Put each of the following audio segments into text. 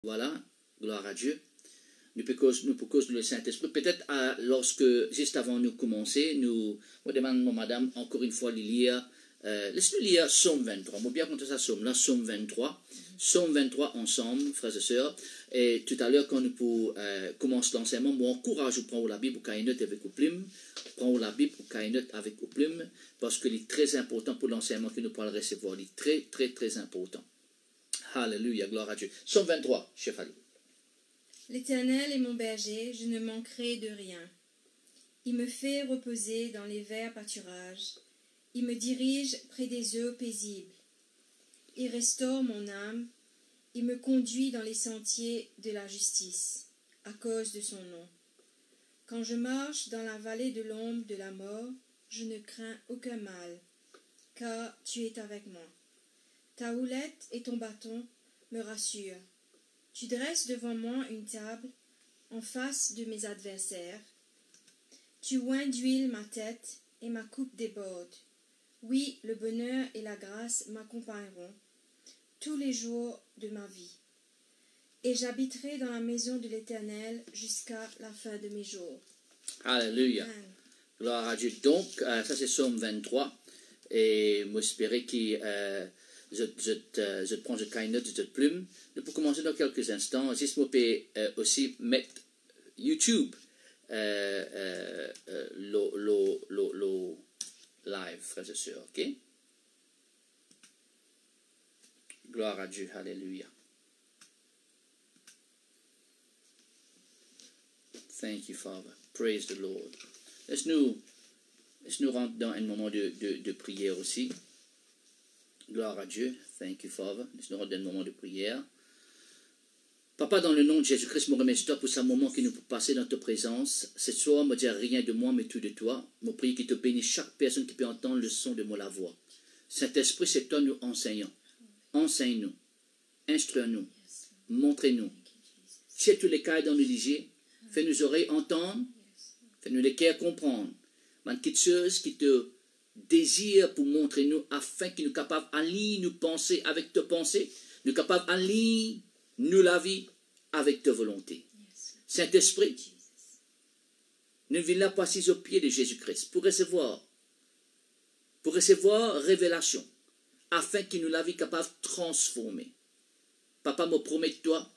Voilà, gloire à Dieu. Nous pouvons le Saint-Esprit. Peut-être lorsque, juste avant nous commencer, nous demandons, madame, encore une fois, de lire. Laisse-nous lire Psaume 23. Moi, bien compter ça, Psaume 23. Psaume 23 ensemble, frères et sœurs. Et tout à l'heure, quand nous commençons l'enseignement, moi, encourage à prendre la Bible ou note avec au plume. Prendre la Bible ou note avec au plume. Parce qu'il est très important pour l'enseignement que nous pourrons recevoir. Il est très, très, très important. Alléluia, gloire à Dieu. Psaume 23, chef Ali. L'Éternel est mon berger, je ne manquerai de rien. Il me fait reposer dans les verts pâturages. Il me dirige près des eaux paisibles. Il restaure mon âme. Il me conduit dans les sentiers de la justice, à cause de son nom. Quand je marche dans la vallée de l'ombre de la mort, je ne crains aucun mal, car tu es avec moi. Ta houlette et ton bâton me rassurent. Tu dresses devant moi une table en face de mes adversaires. Tu oins d'huile ma tête et ma coupe déborde. Oui, le bonheur et la grâce m'accompagneront tous les jours de ma vie. Et j'habiterai dans la maison de l'Éternel jusqu'à la fin de mes jours. Alléluia. Amen. Gloire à Dieu. Donc, ça c'est Psaume 23. Et j'espère que je prends de note, de plume. Nous pouvons commencer dans quelques instants. Juste moi peux aussi mettre YouTube live, frères et sœurs. Ok? Gloire à Dieu. Alléluia. Thank you, Father. Praise the Lord. Laisse-nous rentrer dans un moment de prière aussi. Gloire à Dieu. Thank you, Father. Laisse-nous rentrer dans un moment de prière. Papa, dans le nom de Jésus-Christ, je me remercie pour ce moment que nous pouvons passer dans ta présence. Cette soir, ne dire rien de moi, mais tout de toi. Je prie que tu bénisses chaque personne qui peut entendre le son de la voix. Saint-Esprit, c'est toi nous enseignons. Enseigne-nous. Instruis-nous. Montrez-nous. Si tous les cas dans le liger, fais-nous oreilles entendre. Fais-nous les cœurs comprendre. Quelque chose qui te désire pour montrer nous afin que nous soyons capables d'aller nous penser avec ta pensée. Nous sommes capables d'aller nous la vie avec ta volonté. Saint-Esprit, nous venons là passer aux pieds de Jésus-Christ pour recevoir révélation afin que nous la vie capable de transformer. Papa me promet toi,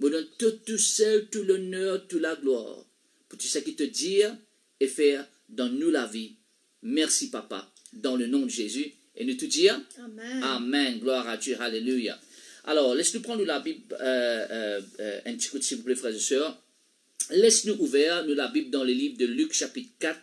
me donne tout seul, tout l'honneur, toute la gloire pour tout ce qui te dire et faire dans nous la vie. Merci papa, dans le nom de Jésus. Et nous te dire Amen. Amen, gloire à Dieu, alléluia. Alors, laisse-nous prendre la Bible un petit coup, s'il vous plaît, frères et sœurs. Laisse-nous ouvrir, nous la Bible dans le livre de Luc, chapitre 4.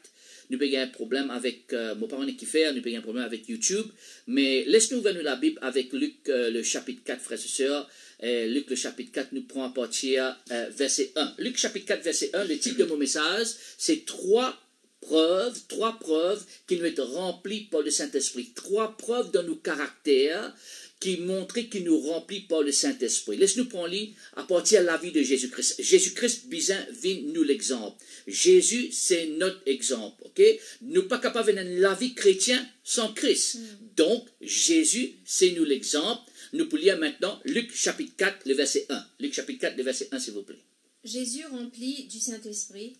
Nous avons un problème avec, mon parent qui fait, nous avons un problème avec YouTube. Mais laisse-nous ouvrir nous la Bible avec Luc, le chapitre 4, frères et sœurs. Luc, le chapitre 4, nous prend à partir verset 1. Luc, chapitre 4, verset 1, le titre de mon message, c'est trois preuves qui nous être remplies par le Saint-Esprit. Trois preuves dans nos caractères qui montrent qu'il nous remplit par le Saint-Esprit. Laisse-nous prendre à partir de la vie de Jésus-Christ. Jésus-Christ, bizarre, vient nous l'exemple. Jésus, c'est notre exemple. Ok? Nous pas capables de la vie chrétienne sans Christ. Donc, Jésus, c'est nous l'exemple. Nous pouvons lire maintenant Luc chapitre 4, le verset 1. Luc chapitre 4, le verset 1, s'il vous plaît. Jésus, rempli du Saint-Esprit,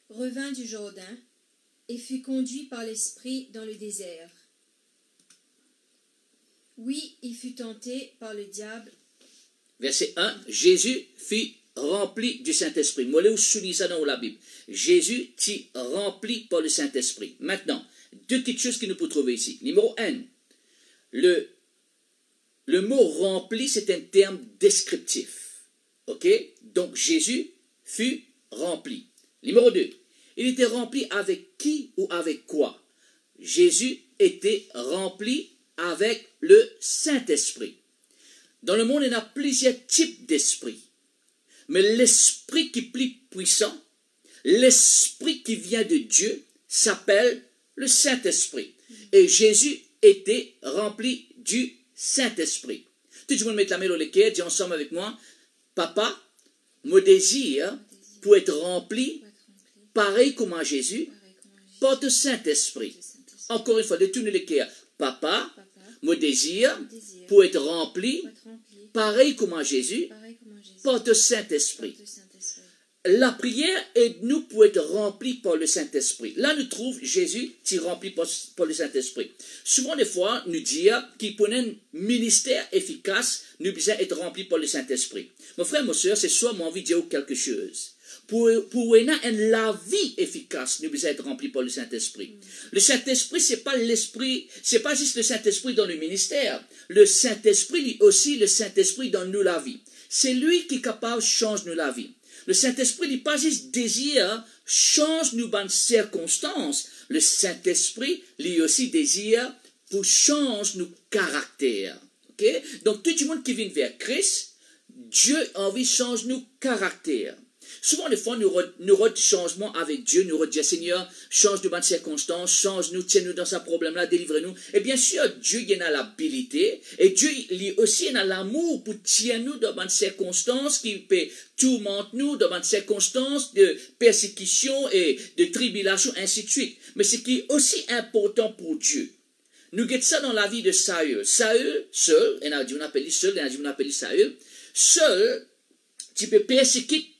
revint du Jourdain et fut conduit par l'Esprit dans le désert. Oui, il fut tenté par le diable. Verset 1, Jésus fut rempli du Saint-Esprit. Moi, je souligne ça dans la Bible. Jésus fut rempli par le Saint-Esprit. Maintenant, deux petites choses que nous pouvons trouver ici. Numéro 1, le mot rempli, c'est un terme descriptif. Ok? Donc, Jésus fut rempli. Numéro 2, il était rempli avec qui ou avec quoi? Jésus était rempli avec le Saint-Esprit. Dans le monde, il y a plusieurs types d'esprits. Mais l'esprit qui est plus puissant, l'esprit qui vient de Dieu, s'appelle le Saint-Esprit. Et Jésus était rempli du Saint-Esprit. Tout le monde met la main dans le cœur, dis ensemble avec moi, Papa, me désire pour être rempli, pareil comme à Jésus, par le Saint-Esprit. Encore une fois, détournez le cœur. Papa, me désire pour être rempli, pareil comme à Jésus, Jésus. par le Saint-Esprit. Par le Saint-Esprit. La prière aide-nous pour être remplis par le Saint-Esprit. Là, nous trouvons Jésus qui est rempli par le Saint-Esprit. Souvent, des fois, nous disons qu'il pour un ministère efficace, nous devons être remplis par le Saint-Esprit. Mon frère, mon soeur, c'est soit mon envie de dire quelque chose. Pour la vie efficace, nous devons être remplis par le Saint-Esprit. Le Saint-Esprit, c'est pas l'Esprit, c'est pas juste le Saint-Esprit dans le ministère. Le Saint-Esprit, lui aussi, le Saint-Esprit dans nous la vie. C'est lui qui est capable de changer nous la vie. Le Saint-Esprit n'est pas juste désir, change nous dans circonstances. Le Saint-Esprit, lui aussi, désire pour changer nos caractères. Okay? Donc, tout le monde qui vient vers Christ, Dieu a envie de changer nos caractères. Souvent, des fois, nous avons changement avec Dieu, nous disons, Seigneur, change-nous dans les circonstances, change-nous, tiens-nous dans ce problème-là, délivre-nous. Et bien sûr, Dieu il a l'habilité, et Dieu lui aussi il a l'amour pour tiens nous dans les circonstances qui peut tourmenter nous, dans les circonstances de persécution et de tribulation, ainsi de suite. Mais ce qui est aussi important pour Dieu, nous guettons ça dans la vie de Saül. Saül, seul, et on appelle seul, et on appelle Saül, seul, tu peux persécuter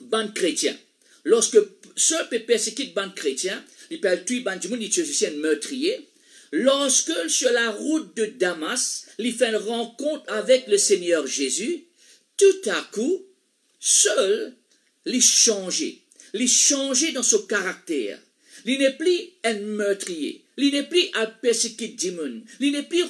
bande chrétien. Lorsque seul peut persécuter bande chrétien, il peut tuer bande du monde, il tue aussi un meurtrier. Lorsque sur la route de Damas, il fait une rencontre avec le Seigneur Jésus, tout à coup, seul, il changé. Il changé dans son caractère. Il n'est plus un meurtrier. Il n'est plus à persécuter du monde. Il n'est plus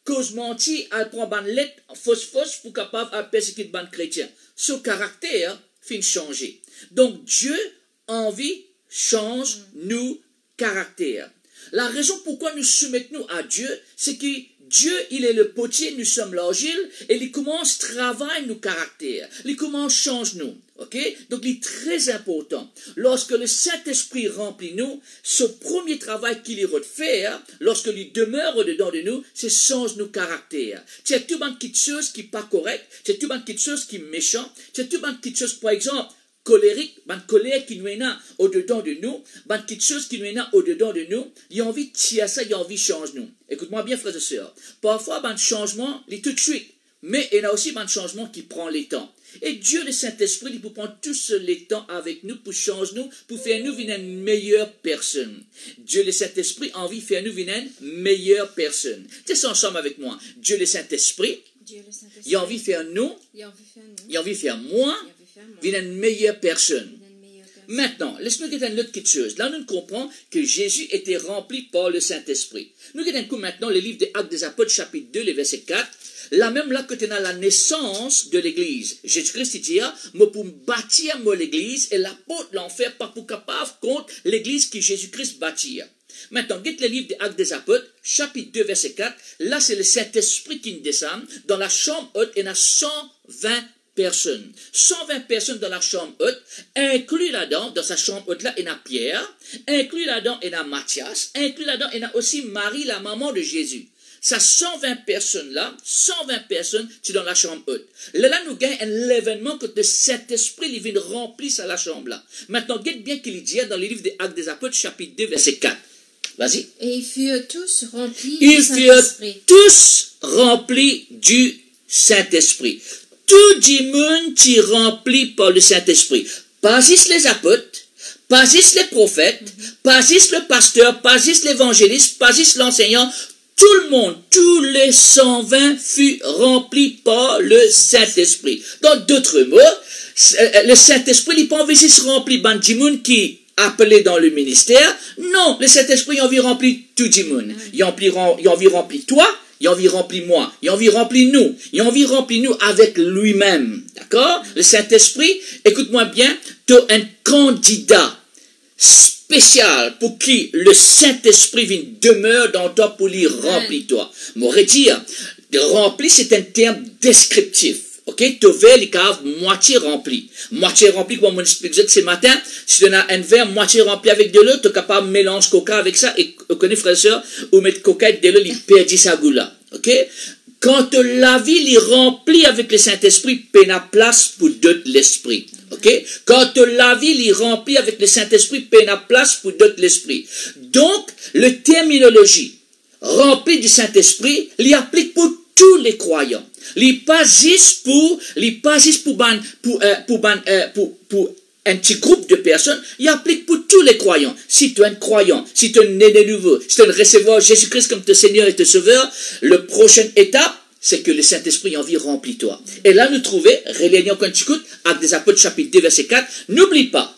cause menti à prendre une lettre fausse pour capable à persécuter bande chrétien. Son caractère fin changer. Donc Dieu envie change nous caractère. La raison pourquoi nous soumettons à Dieu, c'est que Dieu, il est le potier, nous sommes l'argile, et il commence travailler nos caractères. Il commence change nous. Ok? Donc, il est très important. Lorsque le Saint-Esprit remplit nous, ce premier travail qu'il va faire, lorsque il demeure au-dedans de nous, c'est change nos caractères. C'est tout un petit chose qui n'est pas correct, c'est tout un petit chose qui est méchant, c'est tout un petit chose, par exemple, colérique, une colère qui nous est au-dedans de nous, une petite chose qui nous est au-dedans de nous, il a envie de tirer ça, il a envie de changer nous. Écoute-moi bien, frères et sœurs. Parfois, un changement, il est tout de suite. Mais il y a aussi un changement qui prend le temps. Et Dieu, le Saint-Esprit, il peut prendre tout le temps avec nous pour changer nous, pour faire nous une meilleure personne. Dieu, le Saint-Esprit, a envie de faire nous une meilleure personne. Tu es ensemble avec moi. Dieu, le Saint-Esprit, il a envie de faire nous, il a envie de faire moi, une meilleure personne. Maintenant, laisse-nous dire une autre petite chose. Là, nous comprenons que Jésus était rempli par le Saint-Esprit. Nous regardons maintenant le livre des Actes des Apôtres, chapitre 2, le verset 4. Là même là que tu as la naissance de l'Église. Jésus-Christ dit, moi pour bâtir moi l'Église, et l'apôtre l'en fait pas pour capable contre l'Église que Jésus-Christ bâtit. Maintenant, regarde le livre des Actes des Apôtres, chapitre 2, verset 4. Là, c'est le Saint-Esprit qui nous descend. Dans la chambre haute, il y a 120 personnes. 120 personnes dans la chambre haute, inclus là-dedans, dans sa chambre haute-là, il y a Pierre, inclus là-dedans, il y a Matthias, inclus là-dedans, il y a aussi Marie, la maman de Jésus. Ça, 120 personnes-là, 120 personnes, c'est dans la chambre haute. Là, nous gagnons un événement que le Saint-Esprit, il vient remplir ça la chambre-là. Maintenant, regarde bien qu'il dit dans le livre des Actes des Apôtres, chapitre 2, verset 4. Vas-y. Et ils furent tous remplis du Saint-Esprit. Ils furent tous remplis du Saint-Esprit. Tout le monde qui est rempli par le Saint-Esprit. Pas juste les apôtres, pas juste les prophètes, pas juste le pasteur, pas juste l'évangéliste, pas juste l'enseignant. Tout le monde, tous les 120 furent remplis par le Saint-Esprit. Dans d'autres mots, le Saint-Esprit n'est pas envie de se remplir par du monde qui appelé dans le ministère. Non, le Saint-Esprit a envie de remplir tout le monde. Il a envie de remplir toi. Il a envie de remplir moi. Il a envie de remplir nous. Il a envie de remplir nous avec lui-même. D'accord? Le Saint-Esprit, écoute-moi bien, tu es un candidat spécial pour qui le Saint-Esprit vient demeure dans toi pour lui remplir toi. M'aurait dire, rempli, c'est un terme descriptif. Ok? Ton verre, il est moitié rempli. Moitié rempli, comme on expliquait ce matin, si tu as un verre moitié rempli avec de l'eau, tu es capable de mélanger coca avec ça, et vous connaissez, frères et sœurs, ou mettre coca et de l'eau, il perd sa goût là. Ok? Quand la vie est remplie avec le Saint-Esprit, il y a place pour d'autres l'esprit. Ok? Quand la vie est remplie avec le Saint-Esprit, il y a place pour d'autres l'esprit. Donc, le terminologie remplie du Saint-Esprit, il applique pour tous les croyants. Il pas juste pour un petit groupe de personnes, il applique pour tous les croyants. Si tu es un croyant, si tu es né de nouveau, si tu es recevoir Jésus-Christ comme ton Seigneur et ton Sauveur, le prochaine étape, c'est que le Saint-Esprit en vie remplit toi. Et là, nous trouvons, relénions quand tu écoutes, Actes des Apôtres, chapitre 2, verset 4, n'oublie pas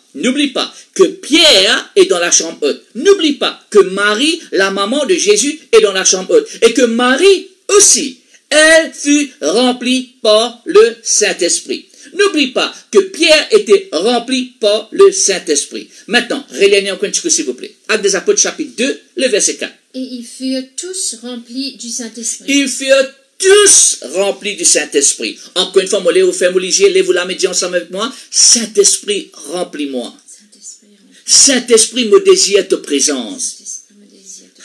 que Pierre est dans la chambre haute. N'oublie pas que Marie, la maman de Jésus, est dans la chambre haute. Et que Marie aussi, elle fut remplie par le Saint-Esprit. N'oublie pas que Pierre était rempli par le Saint-Esprit. Maintenant, relénions quand tu écoutes, s'il vous plaît. Actes des Apôtres, chapitre 2, le verset 4. Et ils furent tous remplis du Saint-Esprit. Ils furent tous remplis du Saint-Esprit. Encore une fois, moi, lève-vous, fermez les yeux, lève-vous la main, dis ensemble avec moi. Saint-Esprit, remplis-moi. Saint-Esprit, me désire ta présence.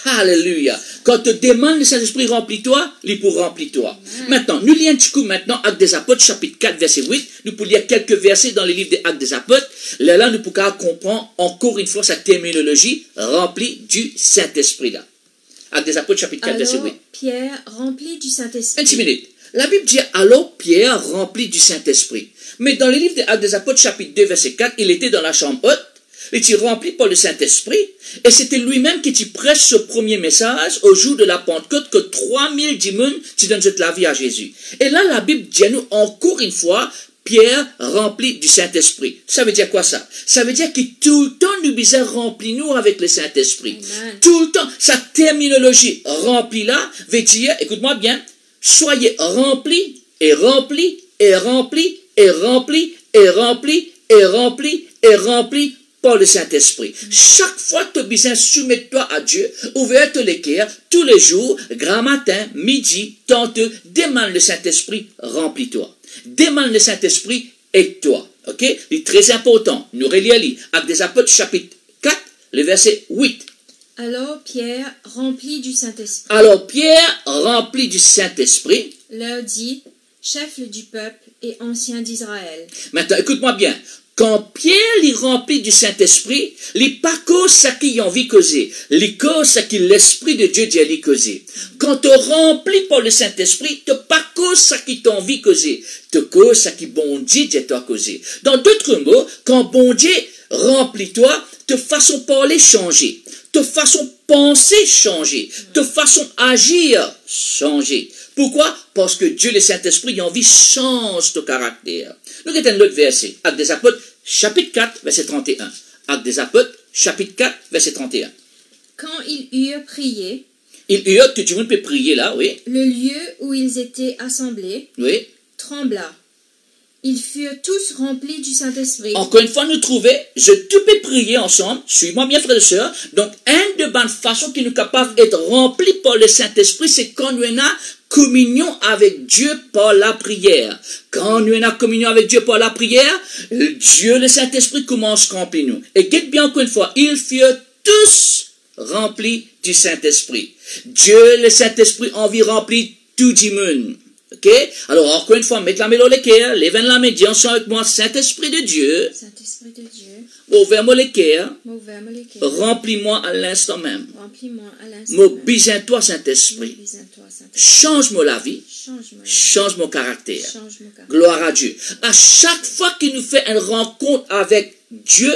Alléluia. Quand tu demandes le Saint-Esprit, remplis-toi, il pour remplir-toi. Maintenant, nous lisons un petit coup maintenant, Actes des Apôtres, chapitre 4, verset 8. Nous pouvons lire quelques versets dans le livre des Actes des Apôtres. Là, nous pouvons comprendre encore une fois sa terminologie, rempli du Saint-Esprit là. Actes des Apôtres, chapitre 4, verset 8. Pierre, rempli du Saint-Esprit. Un petit minute. La Bible dit, alors Pierre, rempli du Saint-Esprit. Mais dans le livre des Actes des Apôtres, chapitre 2, verset 4, il était dans la chambre haute. Il était rempli par le Saint-Esprit, et c'était lui-même qui prêche ce premier message au jour de la Pentecôte, que 3000 démons donnent la vie à Jésus. Et là, la Bible dit à nous encore une fois, Pierre rempli du Saint-Esprit. Ça veut dire quoi ça? Ça veut dire que tout le temps nous bisons remplis nous avec le Saint-Esprit. Tout le temps, sa terminologie remplie là veut dire, écoute-moi bien, soyez remplis et remplis et remplis et remplis et remplis et remplis et remplis par le Saint-Esprit. Chaque fois que tu as besoin de soumettre-toi à Dieu, ouvre les cœurs, tous les jours, grand matin, midi, tantôt, demande le Saint-Esprit, remplis-toi. Demande le Saint-Esprit, aide-toi. Ok? C'est très important. Nous relisons Actes des Apôtres, chapitre 4, le verset 8. Alors Pierre, rempli du Saint-Esprit. Alors Pierre, rempli du Saint-Esprit, leur dit, chef du peuple et ancien d'Israël. Maintenant, écoute-moi bien. Quand Pierre est rempli du Saint-Esprit, il n'est pas cause ça qui a envie de causer. Il cause ça qui l'Esprit de Dieu dit à lui causer. Quand tu es rempli par le Saint-Esprit, tu n'as pas cause ça qui t'a envie de causer. Tu cause ça qui bon Dieu dit à causer. Dans d'autres mots, quand bon Dieu remplit toi, ta façon de parler changer. Ta façon de penser changer. Ta façon d'agir changer. Pourquoi? Parce que Dieu, le Saint-Esprit, a envie de changer ton caractère. Nous avons un autre verset. Actes des Apôtres, chapitre 4, verset 31. Actes des Apôtres, chapitre 4, verset 31. Quand ils eurent prié, ils eurent, que tout le monde peut prier là, oui. Le lieu où ils étaient assemblés, oui, trembla. Ils furent tous remplis du Saint-Esprit. Encore une fois, nous trouvons, je te peux prier ensemble, suis-moi bien frères et sœurs. Donc, une de bonnes façons qui nous capables d'être remplis par le Saint-Esprit, c'est quand nous avons communion avec Dieu par la prière. Quand nous avons communion avec Dieu par la prière, Dieu, le Saint-Esprit, commence à remplir nous. Et dites bien encore une fois, ils furent tous remplis du Saint-Esprit. Dieu, le Saint-Esprit, envie rempli tout le monde. Ok? Alors, encore une fois, mettez la main dans les cœurs, levez la main, dis ensemble avec moi, Saint-Esprit de Dieu. Saint-Esprit de Dieu. Ouvre-moi les cœurs. Ouvre-moi les cœurs. Remplis-moi à l'instant même. Remplis-moi à l'instant Me même. besoin-toi, Saint-Esprit. Change-moi la vie. Change mon caractère. Gloire à Dieu. À chaque fois qu'il nous fait une rencontre avec Dieu,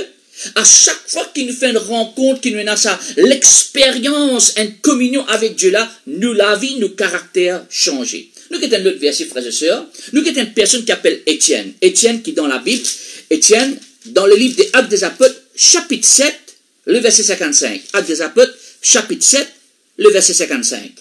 à chaque fois qu'il nous fait une rencontre, qu'il nous a ça, l'expérience, une communion avec Dieu là, nous, la vie, nos caractères changés. Nous qui avons un autre verset, frères et sœurs, nous qui avons une personne qui s'appelle Étienne. Étienne qui est dans la Bible, Étienne, dans le livre des Actes des Apôtres, chapitre 7, le verset 55. Actes des Apôtres, chapitre 7, le verset 55.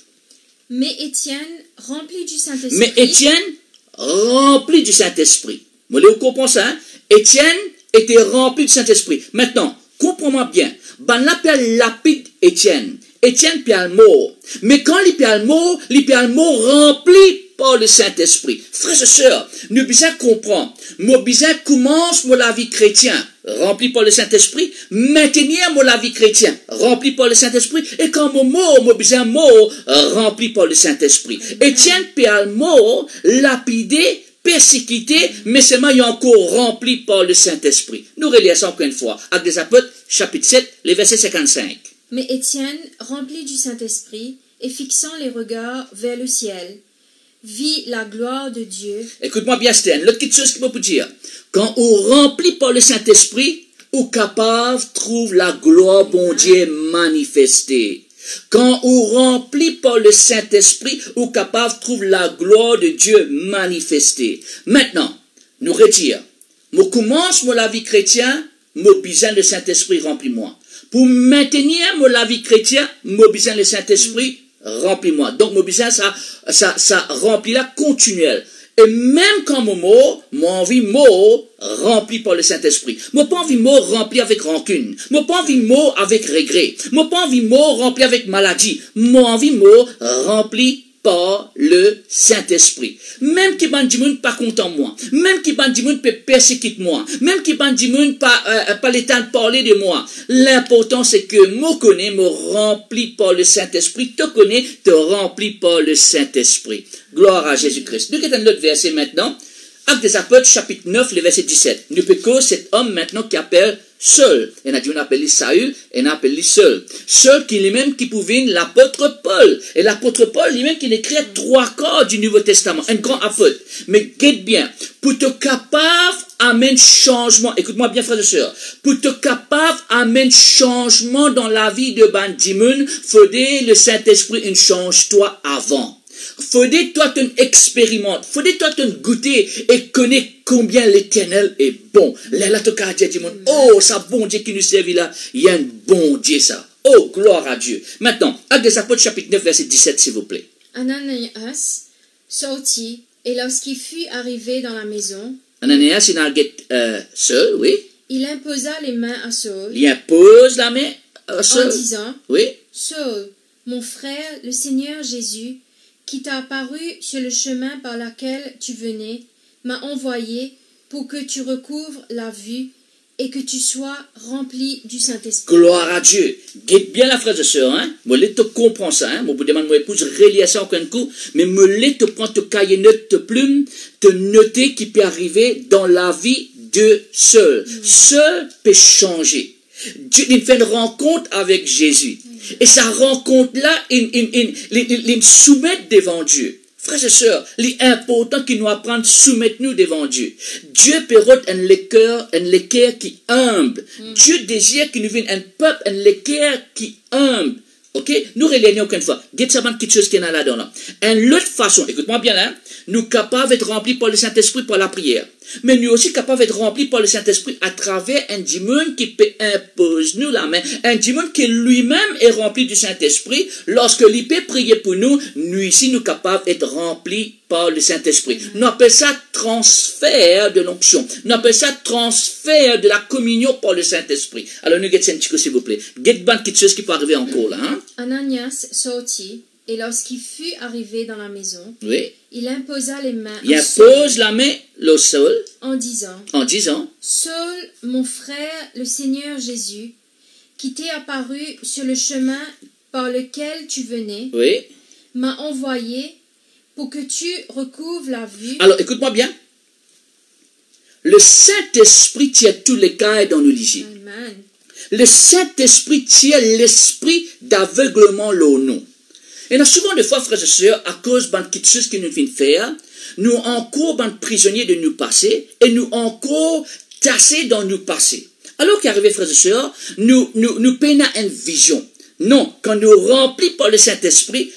Mais Étienne, rempli du Saint-Esprit. Mais Étienne, rempli du Saint-Esprit. Vous comprenez ça, hein? Étienne était rempli du Saint-Esprit. Maintenant, comprends-moi bien. Ben l'appelle lapide Étienne. Étienne puis mort. Mais quand il est mort rempli par le Saint-Esprit. Frères et sœurs, nous besoin comprendre. Nous besoin commence la vie chrétienne, rempli par le Saint-Esprit, maintenir la vie chrétienne, rempli par le Saint-Esprit, et quand mon besoin mort, rempli par le Saint-Esprit. Étienne puis mort, lapidé, persécuté, mais seulement il est encore rempli par le Saint-Esprit. Nous relisons encore une fois. Actes des Apôtres, chapitre 7, les versets 55. Mais Étienne, rempli du Saint-Esprit, et fixant les regards vers le ciel, vit la gloire de Dieu. Écoute-moi bien, Stan, l'autre petite chose qu'il faut dire. Quand on remplit par le Saint-Esprit, on capable trouve la gloire bon Dieu manifestée. Quand on remplit par le Saint-Esprit, on capable trouve la gloire de Dieu manifestée. Maintenant, nous retire. Je commence la vie chrétienne, je besoin le Saint-Esprit remplis-moi. Pour maintenir la vie chrétienne, je besoin le Saint-Esprit remplis-moi. Donc, je besoin ça remplit la continuelle. Et même quand mon mot, mon envie mot rempli par le Saint-Esprit. Mon pas envie mot rempli avec rancune. Mon pas envie mot avec regret. Mon pas envie mot rempli avec maladie. Mon envie mot rempli par le Saint-Esprit. Même qui ban moun pas content moi, même qui ban moun peut persécuter moi, même qui ban moun pas le temps de parler de moi. L'important c'est que moi connais, me rempli par le Saint-Esprit, te connais, te rempli par le Saint-Esprit. Gloire à Jésus-Christ. Nous avons un autre verset maintenant. Actes des Apôtres, chapitre 9, le verset 17. Nous peut que cet homme maintenant qui appelle Saul. Et on appelle Saül, et on appelle Saul. Saul qui lui-même qui pouvait l'apôtre Paul. Et l'apôtre Paul lui-même qui écrit 3/4 du Nouveau Testament. Un grand apôtre. Mais guette bien. Pour te capable amener changement. Écoute-moi bien, frères et sœurs. Pour te capable amener changement dans la vie de Bandimoun, faudrait le Saint-Esprit une change-toi avant. Faudrait toi te expérimenter, faudrait toi te goûter et connaître combien l'Éternel est bon. Là, tu as dit, oh, ça bon Dieu qui nous servit là, il y a un bon Dieu ça. Oh, gloire à Dieu. Maintenant, Actes des Apôtres, chapitre 9, verset 17, s'il vous plaît. Ananias sortit, et lorsqu'il fut arrivé dans la maison, Ananias, il a seul, oui. Il imposa les mains à Saul. Il impose la main à Saul. En disant, oui. Saul, mon frère, le Seigneur Jésus, qui t'a apparu sur le chemin par lequel tu venais, m'a envoyé pour que tu recouvres la vue et que tu sois rempli du Saint-Esprit. Gloire à Dieu. Guette bien la frère et sœur, hein. Moi, te comprends ça, hein. Moi, vous demande mon épouse, relis ça encore un coup, mais me te prends te cahier note, te plume, te noter qui peut arriver dans la vie de seul. Seul peut changer. Dieu, il fait une rencontre avec Jésus. Et sa rencontre-là, il soumet devant Dieu. Frères et sœurs, l'important qu'il nous apprenne, soumettre-nous devant Dieu. Dieu perrote un cœur qui humble. Dieu désire qu'il nous vienne un peuple, un cœur qui humble. Ok? Nous relayons une fois. Get ça, quelque chose qui est là-dedans. Là. Une autre façon, écoute-moi bien là, nous capables d'être remplis par le Saint-Esprit pour la prière. Mais nous aussi capables d'être remplis par le Saint-Esprit à travers un démon qui peut imposer nous la main. Un démon qui lui-même est rempli du Saint-Esprit. Lorsque il peut prier pour nous, nous ici nous capables d'être remplis par le Saint-Esprit. Nous appelons ça transfert de l'onction. Nous appelons ça transfert de la communion par le Saint-Esprit. Alors nous guettons un petit peu s'il vous plaît. Guette ban quelque chose qui peut arriver encore là. Hein? Ananias sortit, et lorsqu'il fut arrivé dans la maison, oui. Il imposa les mains il impose la main au Saul en disant, Saul, mon frère, le Seigneur Jésus, qui t'est apparu sur le chemin par lequel tu venais, oui. m'a envoyé pour que tu recouvres la vue. Alors, écoute-moi bien. Le Saint-Esprit tient tous les cas dans nos ligies. Amen. Le Saint-Esprit tient l'esprit d'aveuglement l'eau non. Et là, souvent des fois, frères et sœurs, à cause de petites choses que nous venons faire, nous encore prisonniers de nous passer et nous encore tassés dans nous passé. Alors qu'arrivé, frères et sœurs, nous peinons une vision. Non, quand nous remplis par le Saint-Esprit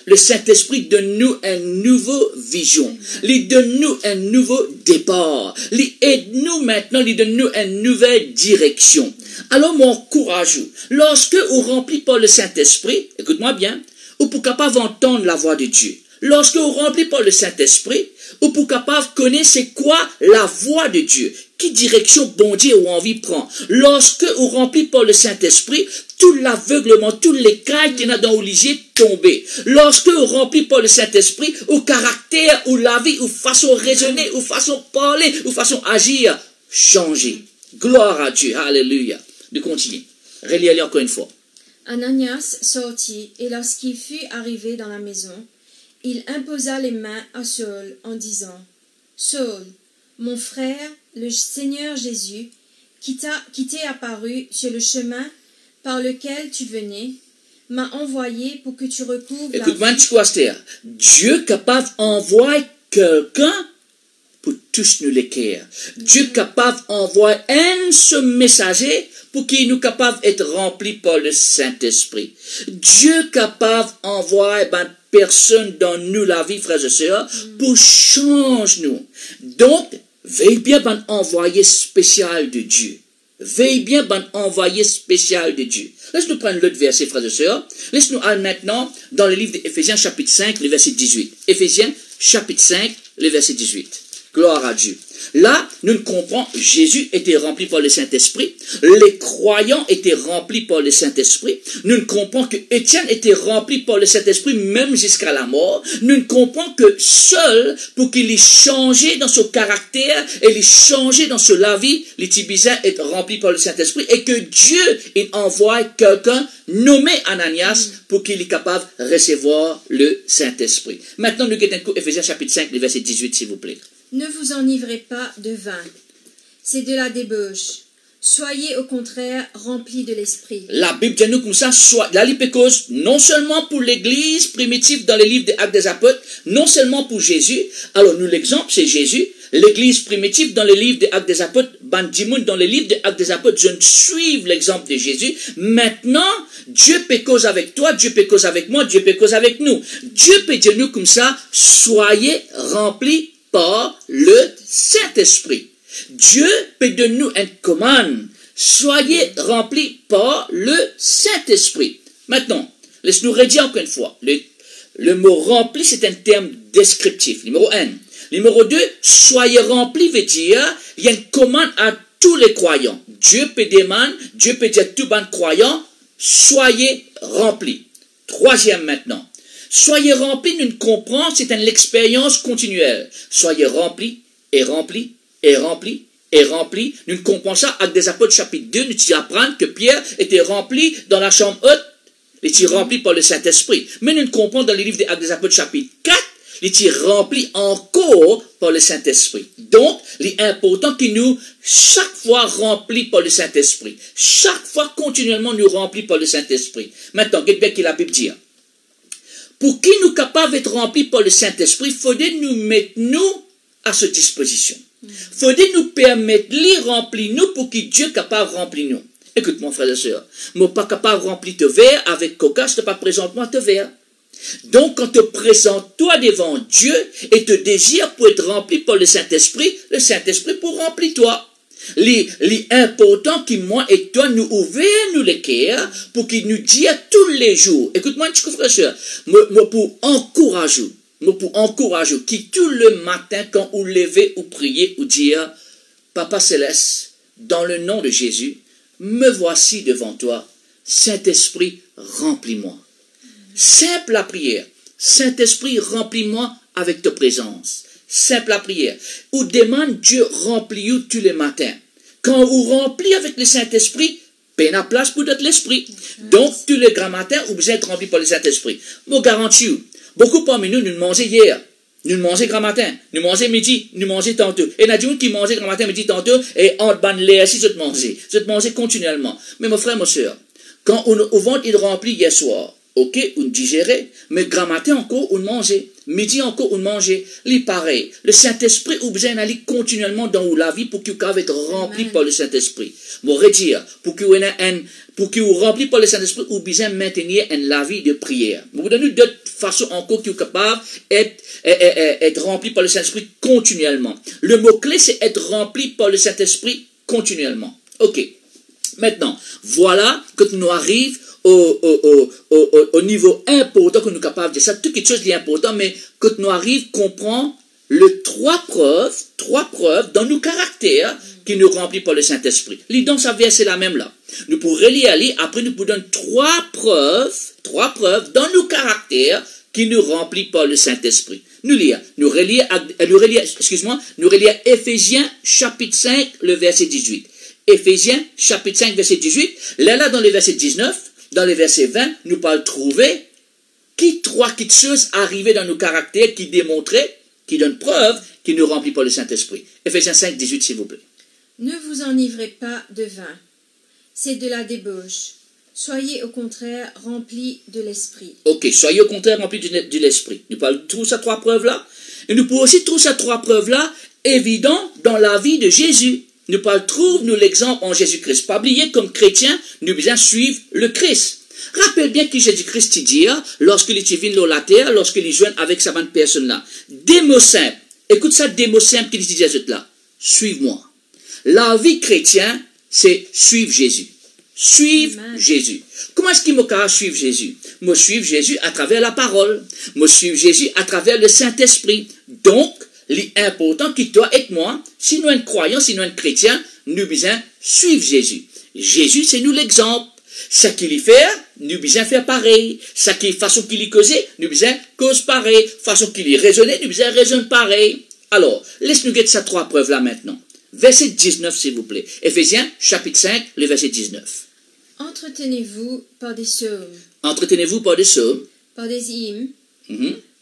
donne nous une nouvelle vision. Il donne nous un nouveau départ. Il aide nous maintenant, il donne nous une nouvelle direction. Alors, mon courage, lorsque vous remplis par le Saint-Esprit, écoute-moi bien, ou pour capable d'entendre la voix de Dieu. Lorsque vous remplis par le Saint-Esprit, ou pour capable de connaître c'est quoi la voix de Dieu. Qui direction bon Dieu ou envie prend. Lorsque vous remplis par le Saint-Esprit, tout l'aveuglement, tous les cailles qu'il y a dans l'olivier tombent. Lorsque vous remplis par le Saint-Esprit, au caractère, ou la vie, ou façon raisonner, ou façon parler, ou façon agir, changer. Gloire à Dieu. Alléluia. Nous continuons. Relis-le encore une fois. Ananias sortit, et lorsqu'il fut arrivé dans la maison, il imposa les mains à Saul en disant, Saul, mon frère, le Seigneur Jésus, qui t'est apparu sur le chemin par lequel tu venais, m'a envoyé pour que tu recouvres Écoute-moi, Dieu capable d'envoyer quelqu'un pour tous nous l'écrire. Dieu capable d'envoyer un seul messager pour qu'il nous capable d'être rempli par le Saint-Esprit. Dieu capable d'envoyer personne dans nous la vie, frères et sœurs, pour changer nous. Donc, veille bien envoyé spécial de Dieu. Veille bien envoyé spécial de Dieu. Laisse-nous prendre l'autre verset, frères et sœurs. Laisse-nous aller maintenant dans le livre d'Éphésiens chapitre 5, le verset 18. Éphésiens chapitre 5, le verset 18. Gloire à Dieu. Là, nous comprenons, Jésus était rempli par le Saint-Esprit. Les croyants étaient remplis par le Saint-Esprit. Nous comprenons que Étienne était rempli par le Saint-Esprit même jusqu'à la mort. Nous comprenons que seul, pour qu'il ait changé dans son caractère et il changé dans sa vie, les Tibésiens est rempli par le Saint-Esprit et que Dieu il envoie quelqu'un nommé Ananias pour qu'il est capable de recevoir le Saint-Esprit. Maintenant, nous guettons Éphésiens chapitre 5, le verset 18, s'il vous plaît. Ne vous enivrez pas de vin, c'est de la débauche. Soyez au contraire remplis de l'esprit. La Bible dit nous comme ça, soit la lipécose, non seulement pour l'église primitive dans les livres des Actes des Apôtres, non seulement pour Jésus. Alors nous l'exemple c'est Jésus, l'église primitive dans les livres des Actes des Apôtres, Bandimoun dans les livres des Actes des Apôtres, je ne suive l'exemple de Jésus. Maintenant, Dieu peut cause avec toi, Dieu peut cause avec moi, Dieu peut cause avec nous. Dieu peut dire nous comme ça, soyez remplis par le Saint-Esprit. Dieu peut donner nous une commande. Soyez remplis par le Saint-Esprit. Maintenant, laisse-nous redire encore une fois. Le mot rempli, c'est un terme descriptif. Numéro 1. Numéro 2, soyez remplis veut dire, il y a une commande à tous les croyants. Dieu peut demander, Dieu peut dire à tout bon croyant, soyez remplis. Troisième maintenant. Soyez remplis, nous comprenons, c'est une expérience continuelle. Soyez remplis et remplis et remplis et remplis. Nous comprenons ça avec des Apôtres chapitre 2, nous apprenons que Pierre était rempli dans la chambre haute, il était rempli par le Saint-Esprit. Mais nous comprenons dans les livres des Apôtres chapitre 4, il était rempli encore par le Saint-Esprit. Donc, il est important que nous, chaque fois remplis par le Saint-Esprit, chaque fois continuellement nous remplis par le Saint-Esprit. Maintenant, regardez bien ce que la Bible dit. Pour qui nous capables d'être remplis par le Saint-Esprit, il faudrait nous mettre nous à sa disposition. Il faudrait nous permettre de remplir nous pour que Dieu soit capable de remplir nous. Écoute, mon frère et soeur, je ne suis pas capable de remplir te verre avec coca, je ne pas présentement te verre. Donc, quand te présentes toi devant Dieu et te désires pour être rempli par le Saint-Esprit pour remplir toi. L'important que moi et toi nous ouvrons nous les cœurs pour qu'il nous dise tous les jours. Écoute-moi, petit frère et soeur, moi pour encourager, qui tout le matin quand vous levez ou priez ou dire, Papa Céleste, dans le nom de Jésus, me voici devant toi, Saint-Esprit, remplis-moi. Simple la prière. Saint-Esprit, remplis-moi avec ta présence. Simple la prière. Ou demande Dieu remplis-vous tous les matins. Quand vous remplis avec le Saint-Esprit, peine la place pour d'autres l'Esprit. Donc, tous les grands matins, vous besoin être remplis par le Saint-Esprit. Moi, garantis vous, beaucoup parmi nous, nous mangeons hier. Nous mangeons grand matin, nous mangeons midi, nous mangeons tantôt. Et il y a des gens qui mangent grand matin, midi, tantôt, et en ban l'air, si je te mangeais continuellement. Mais mon frère, mon soeur, quand on ventre, il remplit hier soir. Ok, on digérait, mais grand matin encore, on mangeait. Midi encore, on mangeait. Les pareil. Le Saint-Esprit, ou besoin d'aller continuellement dans la vie pour qu'il puisse être rempli par le Saint-Esprit. Bon, redire, pour qu'il vous rempli par le Saint-Esprit, ou besoin maintenir la vie de prière. Vous donnez d'autres façons encore qui sont capables d'être rempli par le Saint-Esprit continuellement. Le mot-clé, c'est être rempli par le Saint-Esprit continuellement. Ok. Maintenant, voilà que nous arrivons au niveau important que nous sommes capables de ça, toutes les choses qui sont importantes, mais que nous arrivons à comprendre les trois preuves dans nos caractères qui nous remplissent par le Saint-Esprit. L'idée dans sa verset la même là. Nous pourrons relire, après nous pourrons donner trois preuves dans nos caractères qui nous remplissent par le Saint-Esprit. Nous relire Éphésiens chapitre 5, le verset 18. Éphésiens chapitre 5, verset 18. Là, dans le verset 19, dans le verset 20, nous parlons trouver trois choses arrivées dans nos caractères qui démontraient, qui donnent preuve, qui nous remplissent par le Saint-Esprit. Éphésiens 5, 18, s'il vous plaît. Ne vous enivrez pas de vin, c'est de la débauche. Soyez au contraire remplis de l'esprit. Ok, soyez au contraire remplis de l'esprit. Nous pouvons trouver ces trois preuves-là. Et nous pouvons aussi trouver ces trois preuves-là évidentes dans la vie de Jésus. Nous pouvons trouver nous l'exemple en Jésus-Christ. Pas oublier, comme chrétiens, nous devons suivre le Christ. Rappelle bien que Jésus-Christ dit, lorsqu'il est venu sur la terre, lorsqu'il est joint avec sa bonne personne-là. Des mots simples. Écoute ça, des mots simples qu'il dit à là. Suive-moi. La vie chrétienne, c'est suivre Jésus. Suivre Jésus. Comment est-ce qu'il m'a suivre Jésus? Moi, suivre Jésus à travers la parole. Moi, suivre Jésus à travers le Saint-Esprit. Donc, l'important que toi et moi, si nous sommes croyants, si nous sommes chrétiens, nous devons suivre Jésus. Jésus, c'est nous l'exemple. Ce qu'il y fait, nous devons faire pareil. Façon qu'il y causait, nous devons cause pareil. Façon qu'il y raisonnait, nous devons raisonner pareil. Alors, laisse-nous guetter ces trois preuves-là maintenant. Verset 19, s'il vous plaît. Éphésiens, chapitre 5, le verset 19. Entretenez-vous par des psaumes. Entretenez-vous par des psaumes. Par des hymnes.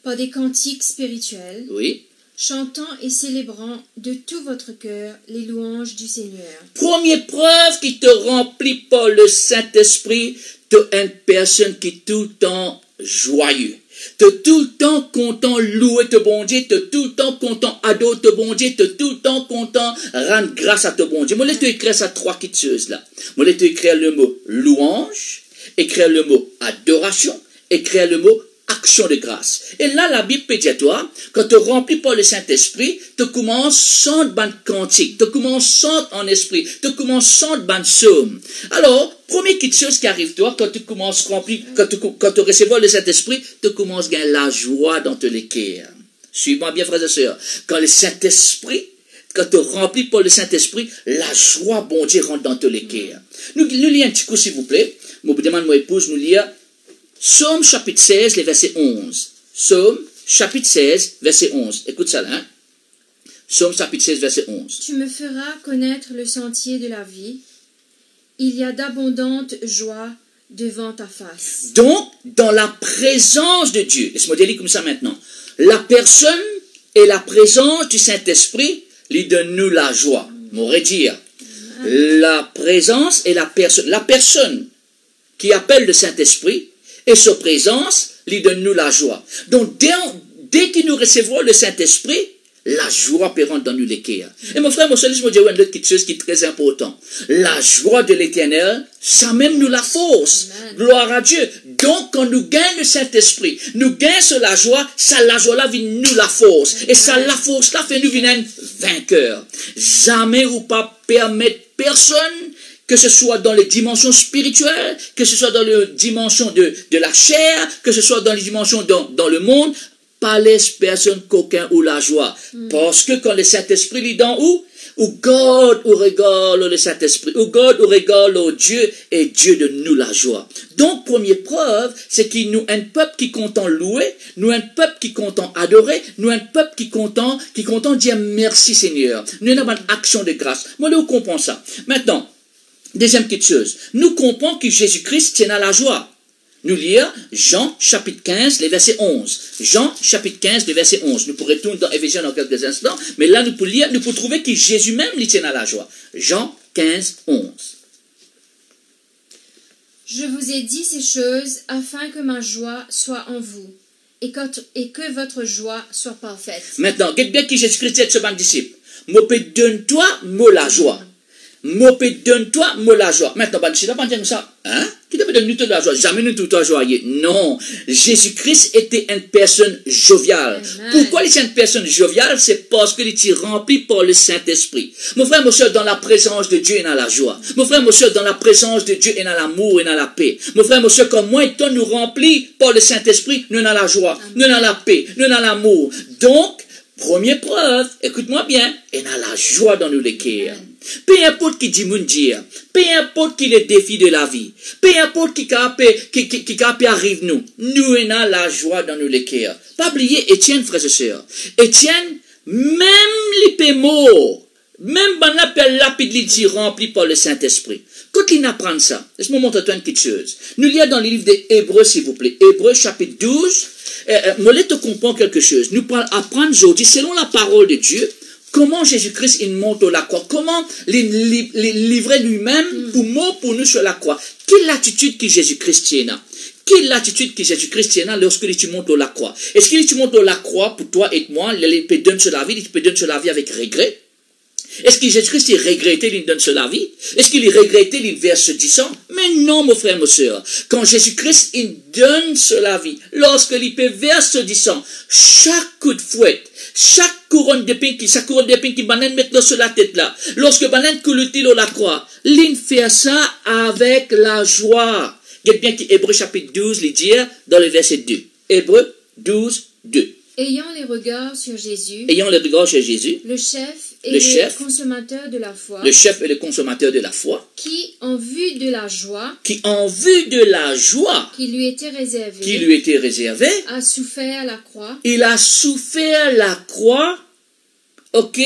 Par des cantiques spirituels. Oui. Chantant et célébrant de tout votre cœur les louanges du Seigneur. Première preuve qui te remplit par le Saint-Esprit, tu es une personne qui est tout le temps joyeux. Tu es tout le temps content louer te bon Dieu, tu es tout le temps content adorer te bon Dieu, tu es tout le temps content rendre grâce à te bon Dieu. Moi, je vais écrire ça trois petites choses là. Moi, je vais écrire le mot louange, écrire le mot adoration, écrire le mot action de grâce. Et là, la Bible peut dire toi, quand tu es rempli par le Saint-Esprit, tu commences sans ban cantique, tu commences sans en esprit, tu commences sans ban psaume. Alors, première petite chose qui arrive toi, quand tu commences rempli, quand tu recevras le Saint-Esprit, tu commences à gagner la joie dans ton cœur. Suis-moi bien, frères et sœurs. Quand le Saint-Esprit, quand tu es rempli par le Saint-Esprit, la joie, bon Dieu, rentre dans ton cœur. Nous lisons un petit coup, s'il vous plaît. Je vous demande, mon épouse, nous lire Psaume chapitre 16, le verset 11. Psaume chapitre 16, verset 11. Écoute ça là. Hein? Psaume chapitre 16, verset 11. Tu me feras connaître le sentier de la vie. Il y a d'abondantes joies devant ta face. Donc, dans la présence de Dieu, laisse-moi dire comme ça maintenant, la personne et la présence du Saint-Esprit lui donnent nous la joie. M'aurait dire, la présence et la personne qui appelle le Saint-Esprit, et sa présence lui donne nous la joie. Donc, dès que nous recevons le Saint-Esprit, la joie peut rentrer dans nous les cœurs. Et mon frère, mon soeur, je me dis une autre petite chose qui est très importante. La joie de l'Éternel, ça même nous la force. Amen. Gloire à Dieu. Donc, quand nous gagnons le Saint-Esprit, nous gagnons sur la joie, ça, la joie là vient nous la force. Amen. Et ça, la force là fait nous venir vainqueurs. Jamais ou pas permettre personne, que ce soit dans les dimensions spirituelles, que ce soit dans les dimensions de la chair, que ce soit dans les dimensions dans le monde, pas laisse personne qu'aucun ou la joie. Parce que quand le Saint-Esprit lui dans où God ou régale le Saint-Esprit, ou God ou régale au Dieu, et Dieu de nous la joie. Donc, première preuve, c'est qu'il nous un peuple qui content louer, nous un peuple qui content adorer, nous un peuple qui content dire merci Seigneur. Nous avons une action de grâce. Moi, nous comprenons ça. Maintenant, deuxième petite chose, nous comprenons que Jésus-Christ tient à la joie. Nous lisons Jean chapitre 15, les versets 11. Jean chapitre 15, les versets 11. Nous pourrons tourner dans Éphésiens dans quelques instants, mais là nous pouvons trouver que Jésus même lui tient à la joie. Jean 15, 11. Je vous ai dit ces choses afin que ma joie soit en vous et que votre joie soit parfaite. Maintenant, regarde bien qui Jésus-Christ dit à ce bon disciple. Moi, donne-toi, moi la joie. Moi, donne-toi, moi la joie. Maintenant, je ne pas dire ça. Hein? Qui te donne toute la joie? Jamais nous tout le joyeux. Non. Jésus-Christ était une personne joviale. Amen. Pourquoi il est une personne joviale? C'est parce qu'il est rempli par le Saint-Esprit. Mon frère, mon soeur, dans la présence de Dieu, il y a la joie. Mon frère, mon soeur, dans la présence de Dieu, il y a l'amour, il y a la paix. Mon frère, mon soeur, comme moi, étant nous remplis par le Saint-Esprit, nous avons la joie, nous avons la paix, nous avons l'amour. Donc, première preuve, écoute-moi bien, il y a la joie dans nous les cœurs. Peu importe qui dit mon dire, peu importe qui les défis de la vie, peu importe qui arrive nous avons la joie dans nous les cœurs. Pas oublier Étienne, frères et sœurs. Étienne, même les pémots, même ban l'appel lapide, il rempli par le Saint-Esprit. Quand il apprend ça, laisse-moi montrer une petite chose. Nous lisons dans le livre des Hébreux, s'il vous plaît. Hébreux, chapitre 12. Moi, je te comprends quelque chose. Nous allons apprendre aujourd'hui, selon la parole de Dieu, comment Jésus-Christ il monte à la croix, comment il livrait lui-même pour mort pour nous sur la croix. Quelle attitude que Jésus-Christ tient? Quelle l'attitude que Jésus-Christ tient lorsque tu montes à la croix? Est-ce que tu montes à la croix pour toi et moi, il peut donner sur la vie, il peut donner sur la vie avec regret? Est-ce que Jésus-Christ il regrettait, il donne sur la vie? Est-ce qu'il regrettait, il verse du sang? Mais non, mon frère, mon soeur. Quand Jésus-Christ il donne sur la vie, lorsque il peut verser du sang, chaque coup de fouette, chaque couronne d'épines qui banane mettre sur la tête là, lorsque banane coule-t-il à la croix, il fait ça avec la joie. Regardez bien qu'Hébreux chapitre 12, il dit dans le verset 2. Hébreux 12, 2. Ayant les regards sur Jésus, le chef et le consommateur de la foi, le chef et le consommateur de la foi, qui en vue de la joie, qui lui était réservée, a souffert la croix. Il a souffert la croix, ok,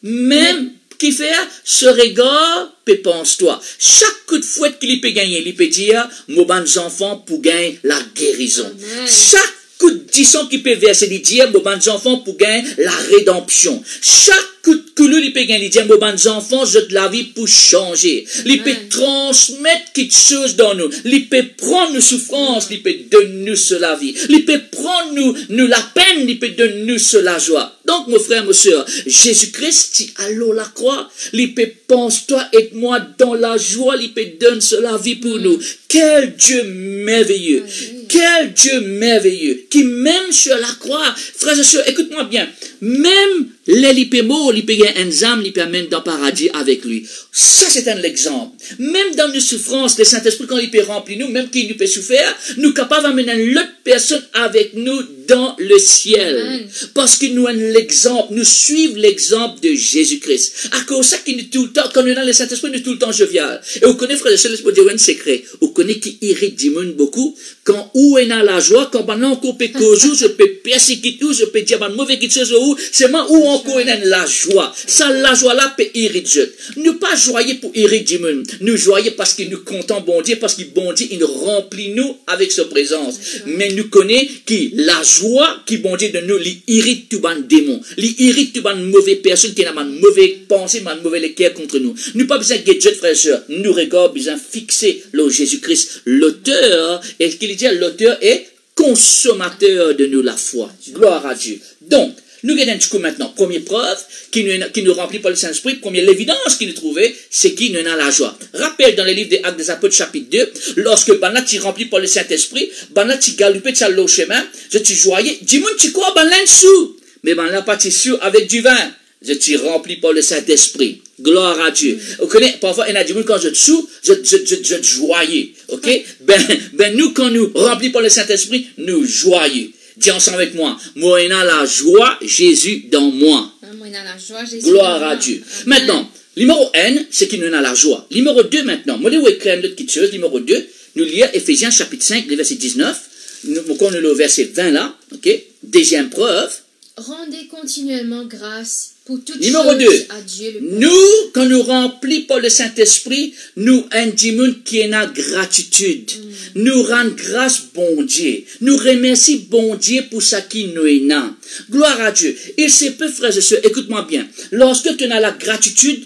même qui fait ce regard, pense-toi. Chaque coup de fouette qu'il peut gagner, il peut dire, mes bons enfants pour gagner la guérison. Amen. Chaque coup de disson qu'il peut verser, il dit, mes bons enfants pour gagner la rédemption. Chaque coup de couleur, il peut gagner, il dit, mes bons enfants, je de la vie pour changer. Il peut transmettre quelque chose dans nous. Il peut prendre nos souffrances, il peut donner nous sur la vie. Il peut prendre nous la peine, il peut donner nous sur la joie. Donc, mon frère, ma soeur, Jésus-Christ, tu allô la croix, il peut pense-toi et moi dans la joie, il peut donner sur la vie pour nous. Quel Dieu merveilleux! Quel Dieu merveilleux! Qui même sur la croix, frères et sœurs, écoute-moi bien, même les mort, il peut gagner un âme, il peut amener dans le paradis avec lui. Ça, c'est un exemple. Même dans nos souffrances, le Saint-Esprit, quand il peut remplir nous, même qu'il nous peut souffrir, nous capables d'amener l'autre personne avec nous dans le ciel. Amen. Parce que nous avons l'exemple, nous suivons l'exemple de Jésus-Christ. À cause de ça, qu'il est tout le temps, quand nous avons le Saint-Esprit, nous est tout le temps jovial. Et vous connaissez, frère et sœurs, laisse-moi dire un secret. Vous connaissez qui irrite du monde beaucoup. Quand où est la joie, quand on peut causer, je peux persécuter, je peux dire mauvais quelque chose, c'est moi où encore est la joie. Ça, la joie là peut irriter. Nous pas joyeux pour irriter du monde. Nous joyeux parce que nous comptons bon Dieu, parce que bon Dieu, il remplit nous avec sa présence. Mais nous connaissons qui la joie qui bon Dieu de nous, il irrite tout ban démon, il irrite tout ban mauvaise personne qui a une mauvaise pensée, une mauvaise cœur contre nous. Nous pas besoin de gadget, frères et sœurs. Nous regardons besoin fixer le Jésus-Christ, l'auteur, et ce qu'il dit, l'auteur est consommateur de nous la foi. Gloire à Dieu. Donc, nous regardons du coup maintenant, première preuve qui nous remplit par le Saint-Esprit, première évidence qu'il nous trouvait, c'est qu'il nous a la joie. Rappelle dans le livre des Actes des Apôtres chapitre 2, lorsque Banat tu rempli par le Saint-Esprit, Banat tu galopé sur le chemin, je tu joyais, dis-moi tu crois Banat sous, mais Banat pas sous avec du vin, je tu rempli par le Saint-Esprit. Gloire à Dieu. Vous connaissez, parfois, il y a du monde quand je te sous, je joyeux. Ok? Ben, nous, quand nous remplis par le Saint-Esprit, nous joyeux. Dis ensemble avec moi. Moi, il y a la joie, Jésus dans moi. Moi, il y a la joie, Jésus Gloire dans à moi. Dieu. Amen. Maintenant, numéro 1, c'est qu'il nous a la joie. Numéro 2, maintenant. Moi, je vais écrire une autre petite chose. Numéro 2, nous lisons Éphésiens chapitre 5, le verset 19. Nous connaissons le verset 20 là. Ok? Deuxième preuve. Rendez continuellement grâce pour toutes Numéro choses 2, à Dieu le Père. nous, quand nous remplis par le Saint-Esprit, nous indiquons qu'il y a gratitude. Nous rendons grâce, bon Dieu. Nous remercions, bon Dieu, pour ce qui nous est là. Gloire à Dieu. Il se peut, frères et sœurs, écoute-moi bien. Lorsque tu as la gratitude,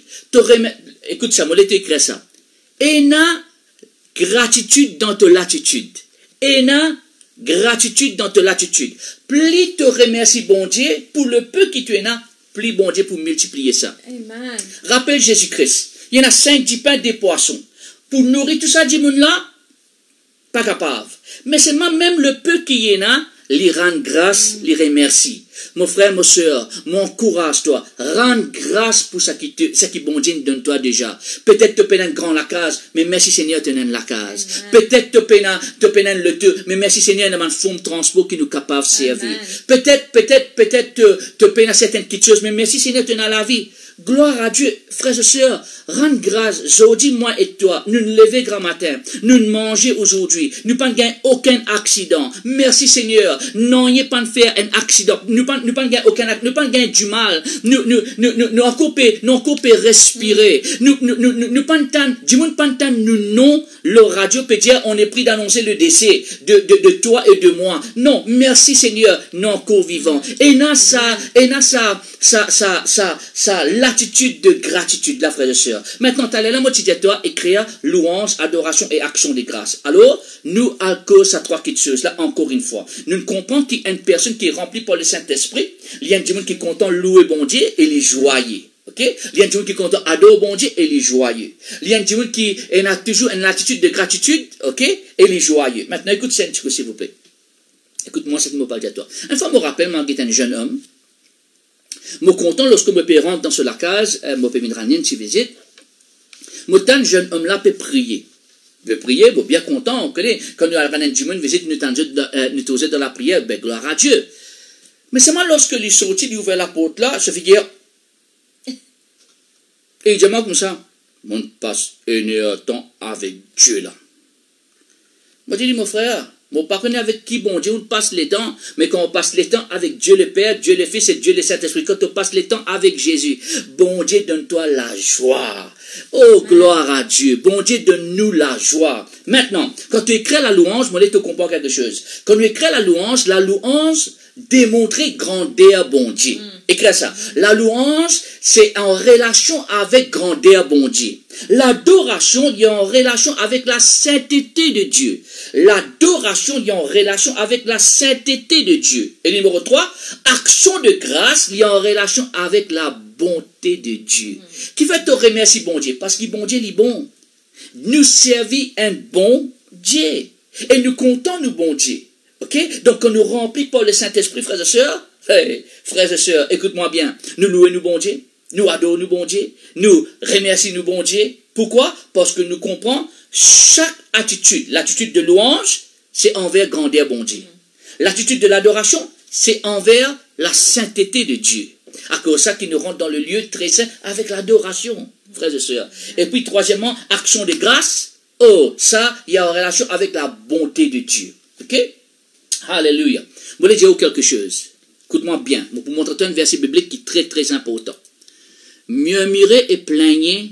écoute ça, moi, je t'écris ça. Et na gratitude dans ta latitude. Et na gratitude dans ta latitude. Plus te remercie, bon Dieu, pour le peu qui tu es là, plus bon Dieu pour multiplier ça. Amen. Rappelle Jésus-Christ. Il y en a 5, 10 pains, des poissons. Pour nourrir tout ça, du monde là, pas capable. Mais c'est même le peu qui y en a, lui rendre grâce, lui remercie. Mon frère, ma soeur, m'encourage-toi. Rends grâce pour ce qui bon Dieu donne toi déjà. Peut-être tu peux grand la case, mais merci Seigneur, tu donnes la case. Peut-être tu peux le deux, mais merci Seigneur, il y a une forme de transport qui nous capable de servir. Peut-être tu peux certaines petites choses, mais merci Seigneur, tu donnes la vie. Gloire à Dieu, frères et sœurs, rendre grâce, aujourd'hui, moi et toi, nous nous lever grand matin, nous manger aujourd'hui, nous pas gagner aucun accident. Merci Seigneur, non, y pas de faire un accident, nous pas gagner aucun accident, nous pas gagner du mal, nous encore respirer, nous pas du monde pas nous non, le radio peut dire on est pris d'annoncer le décès de toi et de moi. Non, merci Seigneur, nous encore vivants. Et là ça, l'attitude de gratitude, là, frères et sœurs. Maintenant, tu as l'élément motivateur, écrire louange, adoration et action de grâce. Alors, nous, à cause de trois petites choses, là, encore une fois, nous comprenons qu'il y a une personne qui est remplie par le Saint-Esprit, il y a un monde qui est content louer bon Dieu et les joyeux. Ok? Il y a un monde qui est content adorer bon Dieu et les joyeux. Il y a un monde qui a toujours une attitude de gratitude, ok? Et les joyeux. Maintenant, écoute ça un petit peu, s'il vous plaît. Écoute-moi ce que je me parle de toi. Une fois, je me rappelle, moi, j'étais un jeune homme. Je suis content lorsque je me rentre dans ce lacage, je me fais une si visite. Je suis un jeune homme là, peut prier. Je prier, je suis bien content. On connaît, quand nous avons une visite, nous sommes dans la prière, ben, gloire à Dieu. Mais c'est moi, lorsque il est sorti, il a ouvert la porte là, je fais dire, et il dit moi comme ça, on passe une heure de temps avec Dieu là. Moi, je dis, mon frère, mon partenaire avec qui, bon Dieu, on passe les temps, mais quand on passe les temps avec Dieu le Père, Dieu le Fils et Dieu le Saint-Esprit, quand on passe les temps avec Jésus, bon Dieu, donne-toi la joie. Oh, gloire à Dieu. Bon Dieu, donne-nous la joie. Maintenant, quand tu écris la louange, moi, tu comprends quelque chose. Quand tu écris la louange démontrer grandeur, bon Dieu. Écris ça. La louange, c'est en relation avec grandeur, bon Dieu. L'adoration, il est en relation avec la sainteté de Dieu. L'adoration, il est en relation avec la sainteté de Dieu. Et numéro 3, action de grâce, il est en relation avec la bonté de Dieu. Qui veut te remercier, bon Dieu? Parce que bon Dieu, il est bon. Nous servir un bon Dieu. Et nous comptons nous, bon Dieu. Ok? Donc, quand nous remplis par le Saint-Esprit, frères et sœurs, hey, frères et sœurs, écoute-moi bien. Nous louons nous, bon Dieu. Nous adorons nous, bon Dieu. Nous remercions nous, bon Dieu. Pourquoi? Parce que nous comprenons chaque attitude. L'attitude de louange, c'est envers grandeur, bon Dieu. L'attitude de l'adoration, c'est envers la sainteté de Dieu. À cause de ça qui nous rentre dans le lieu très saint avec l'adoration, frères et sœurs. Et puis, troisièmement, action de grâce. Oh, ça, il y a en relation avec la bonté de Dieu. Ok? Alléluia. Je voulais dire quelque chose. Écoute-moi bien. Pour vous montrer un verset biblique qui est très, très important. Murmurer et plaigner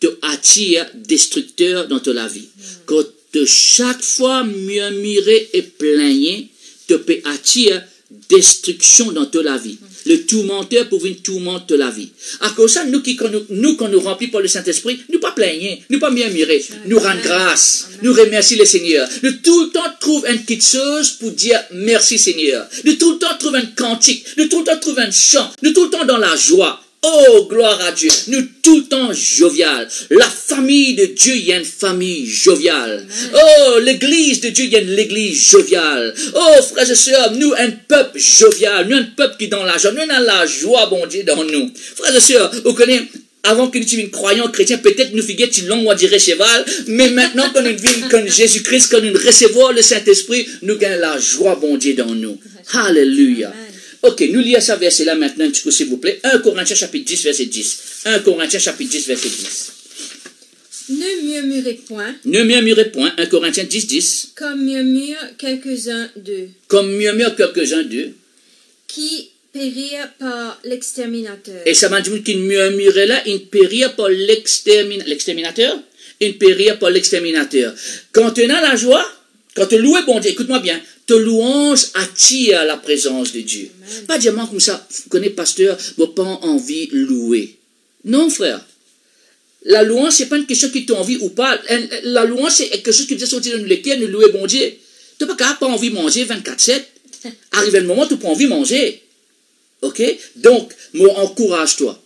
te attire destructeur dans ta vie. Quand chaque fois murmurer et plaigner te peut attirer destruction dans ta vie. Le tourmenteur pour venir tourmenter la vie. À cause de ça, quand nous remplis par le Saint-Esprit, nous pas plaigner, nous pas murmurer, nous rendre grâce, nous remercier le Seigneur. Nous tout le temps trouve une petite chose pour dire merci Seigneur. Nous tout le temps trouve un cantique, nous tout le temps trouve un chant, nous tout le temps dans la joie. Oh, gloire à Dieu. Nous tout le temps jovial. La famille de Dieu, il y a une famille joviale. Oh, l'église de Dieu, il y a l'église joviale. Oh, frères et sœurs, nous, un peuple jovial. Nous, un peuple qui est dans la joie. Nous, on a la joie, bon Dieu, dans nous. Frères et sœurs, vous connaissez, avant que nous soyons croyants chrétiens, peut-être nous figuions une longue, on dirait cheval, mais maintenant, quand nous vivons comme Jésus-Christ, quand nous recevons le Saint-Esprit, nous gagnons la joie, bon Dieu, dans nous. Alléluia. Ok, nous lisons ce verset-là maintenant, s'il vous plaît. 1 Corinthiens chapitre 10, verset 10. 1 Corinthiens chapitre 10, verset 10. Ne murmurez point. Ne murmurez point. 1 Corinthiens 10, 10. Comme murmurent quelques-uns d'eux. Comme murmurent quelques-uns d'eux. Qui périrent par l'exterminateur. Et ça m'a dit qu'il murmurait là, il périrent par l'exterminateur. Il périrent par l'exterminateur. Quand tu as la joie, quand tu loues bon Dieu, écoute-moi bien, te louange attire la présence de Dieu. Amen. Pas diamant comme ça, vous connaissez, pasteur, vous n'avez pas envie de louer. Non, frère. La louange, ce n'est pas une question qui t'a envie ou pas. La louange, c'est quelque chose qui vient sortir de lequel nous louer bon Dieu. Tu n'as pas envie de manger 24/7. Arrive le moment où tu n'as pas envie de manger. Ok? Donc, moi, encourage-toi.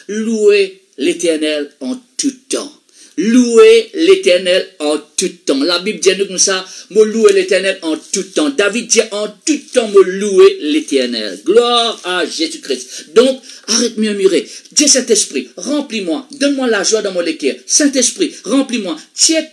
Louer l'Éternel en tout temps. Louer l'Éternel en tout temps. La Bible dit nous comme ça, me louer l'Éternel en tout temps. David dit en tout temps, me louer l'Éternel. Gloire à Jésus-Christ. Donc, arrête de murmurer. Dis Saint-Esprit, remplis-moi. Donne-moi la joie dans mon cœur. Saint-Esprit, remplis-moi. Tiens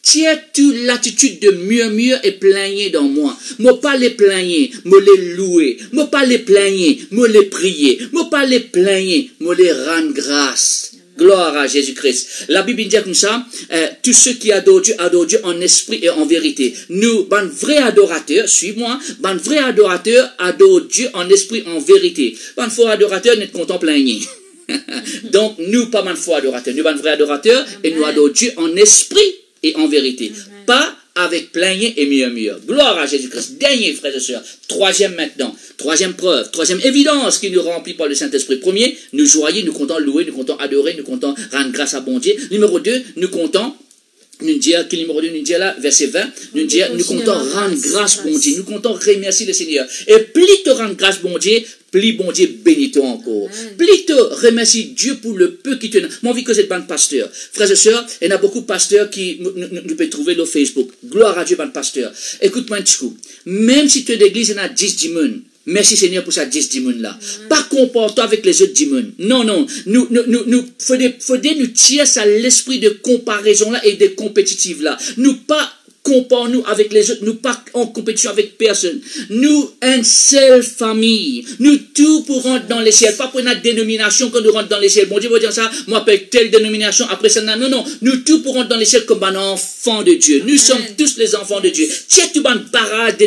tiens tu l'attitude de mieux et plaigner dans moi. Moi pas les plaigner, moi les louer. Moi pas les plaigner, moi les prier. Moi pas les plaigner, moi les rendre grâce. Gloire à Jésus-Christ. La Bible dit comme ça, tous ceux qui adorent Dieu en esprit et en vérité. Nous, ben vrai adorateur, suis-moi, ben vrai adorateur adore Dieu en esprit et en vérité. Ben faux adorateur n'est content plaigner. Donc, nous, pas ben faux adorateur, nous ben vrai adorateur et nous adorons Dieu en esprit et en vérité. Amen. Pas avec plaigner et mieux. Gloire à Jésus-Christ. Dernier, frères et sœurs. Troisième maintenant. Troisième preuve. Troisième évidence qui nous remplit par le Saint-Esprit. Premier, nous joyer, nous comptons louer, nous comptons adorer, nous comptons rendre grâce à bon Dieu. Numéro 2, nous comptons nous dire, quel numéro 2 nous dit là, verset 20, nous dire, nous comptons rendre grâce bon Dieu, nous comptons remercier le Seigneur. Et plus te rendre grâce bon Dieu, plus bon Dieu bénit toi encore. Amen. Plus te remercie Dieu pour le peu qui te donne. Moi, envie que cette bande pasteur. Frères et sœurs, il y en a beaucoup de pasteurs qui nous peuvent trouver sur Facebook. Gloire à Dieu, bande pasteur. Écoute-moi un petit coup. Même si tu es d'église, il y en a 10 démons. Merci Seigneur pour ça 10 démons là. Pas comporte-toi avec les autres démons. Non. Nous faudrait nous tirer ça l'esprit de comparaison là et de compétitive là. Nous pas comparons-nous avec les autres, nous pas en compétition avec personne. Nous, une seule famille. Nous tous pour rentrer dans les ciels. Pas pour notre dénomination quand nous rentrons dans les ciels. Bon Dieu va dire ça, moi appelle telle dénomination, après ça, non. Nous tous pour rentrer dans les ciels comme un enfant de Dieu. Nous sommes tous les enfants de Dieu. Tiens tout ban barrage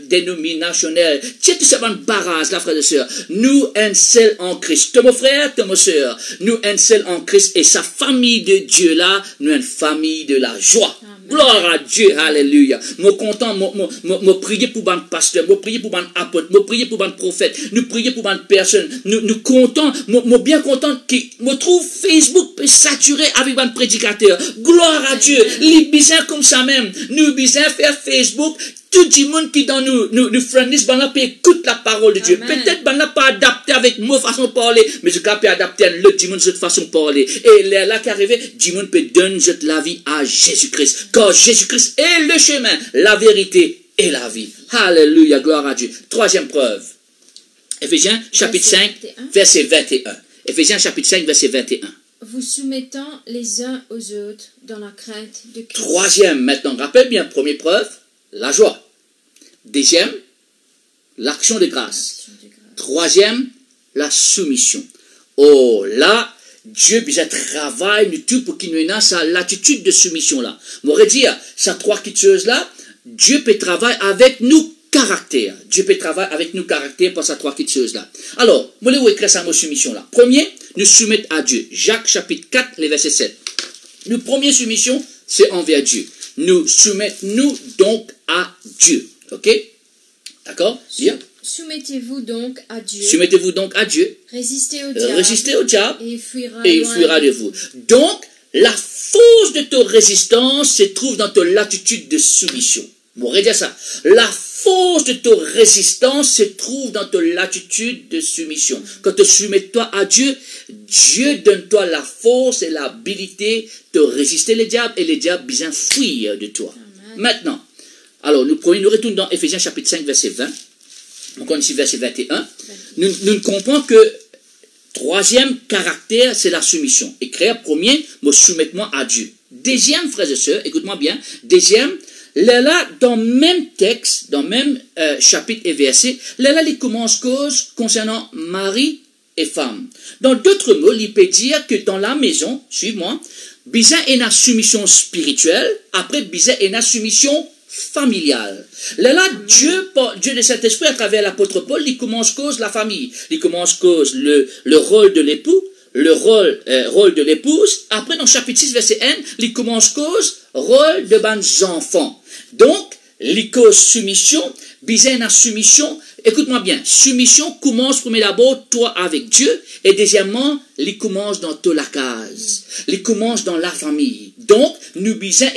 dénominationnel. Tiens tout ça ban barrage, là, frères et sœurs. Nous, un seul en Christ. Mon frère, mon sœur. Nous, un seul en Christ et sa famille de Dieu là, nous, une famille de la joie. Gloire à Dieu, alléluia. Moi content, moi prier pour ban pasteur, moi prier pour ban apôtre, moi prier pour ban prophète, nous prier pour ban personne. Nous content, moi bien content que me trouve Facebook saturé avec ban prédicateur. Gloire à Dieu. Les bizarres comme ça même. Nous bizarres faire Facebook. Tout le monde qui dans nous friendlist, ben là, peut écouter la parole de Dieu. Peut-être, ben là, pas adapté avec ma façon de parler, mais je peux adapter à l'autre monde, cette façon de parler. Et là, qui arrive, le monde peut donner la vie à Jésus-Christ. Car Jésus-Christ est le chemin, la vérité et la vie. Alléluia, gloire à Dieu. Troisième preuve. Éphésiens, chapitre 5, verset 21. Éphésiens, chapitre 5, verset 21. Vous soumettant les uns aux autres dans la crainte de Christ. Troisième, maintenant, rappelle bien, première preuve, la joie. Deuxième, l'action de grâce. Troisième, la soumission. Oh là, Dieu besoin travaille nous tout pour qu'il nous ait sa l'attitude de soumission là. M'aurait dit, ces trois choses là, Dieu peut travailler avec nous caractère. Dieu peut travailler avec nous caractère pour ces trois choses là. Alors, moi je vais écrire ça mot soumission là. Premier, nous soumettre à Dieu. Jacques chapitre 4, les versets 7. Nous première soumission, c'est envers Dieu. Nous soumettons-nous donc à Dieu. Ok? D'accord? Bien. Soumettez-vous donc à Dieu. Soumettez-vous donc à Dieu. Résistez au diable. Résistez au diable. Et il fuira de vous. Donc, la force de ta résistance se trouve dans ta latitude de soumission. Bon, redis ça. La force de ta résistance se trouve dans ta latitude de soumission. Quand tu soumets-toi à Dieu, Dieu donne-toi la force et l'habilité de résister les diables et les diables bien fuir de toi. Amen. Maintenant, alors nous retournons dans Éphésiens chapitre 5, verset 20. Encore ici, verset 21. Nous comprenons que troisième caractère, c'est la soumission. Et créer premier, soumettez-moi à Dieu. Deuxième, frères et sœurs, écoute-moi bien. Deuxième, là, dans le même texte, dans le même chapitre et verset, là, il commence cause concernant mari et femme. Dans d'autres mots, il peut dire que dans la maison, suis-moi, bizarre est une soumission spirituelle, après bizarre est une soumission familiale. Là, Dieu de Saint-Esprit, à travers l'apôtre Paul, il commence cause la famille. Il commence cause le rôle de l'époux, le rôle de l'épouse. Après, dans chapitre 6, verset 1, il commence cause rôle de bons enfants. Donc, il cause soumission, bizarre une soumission. Écoute-moi bien, soumission commence premier d'abord toi avec Dieu et deuxièmement, il commence dans toute la case, il commence dans la famille. Donc, nous bisons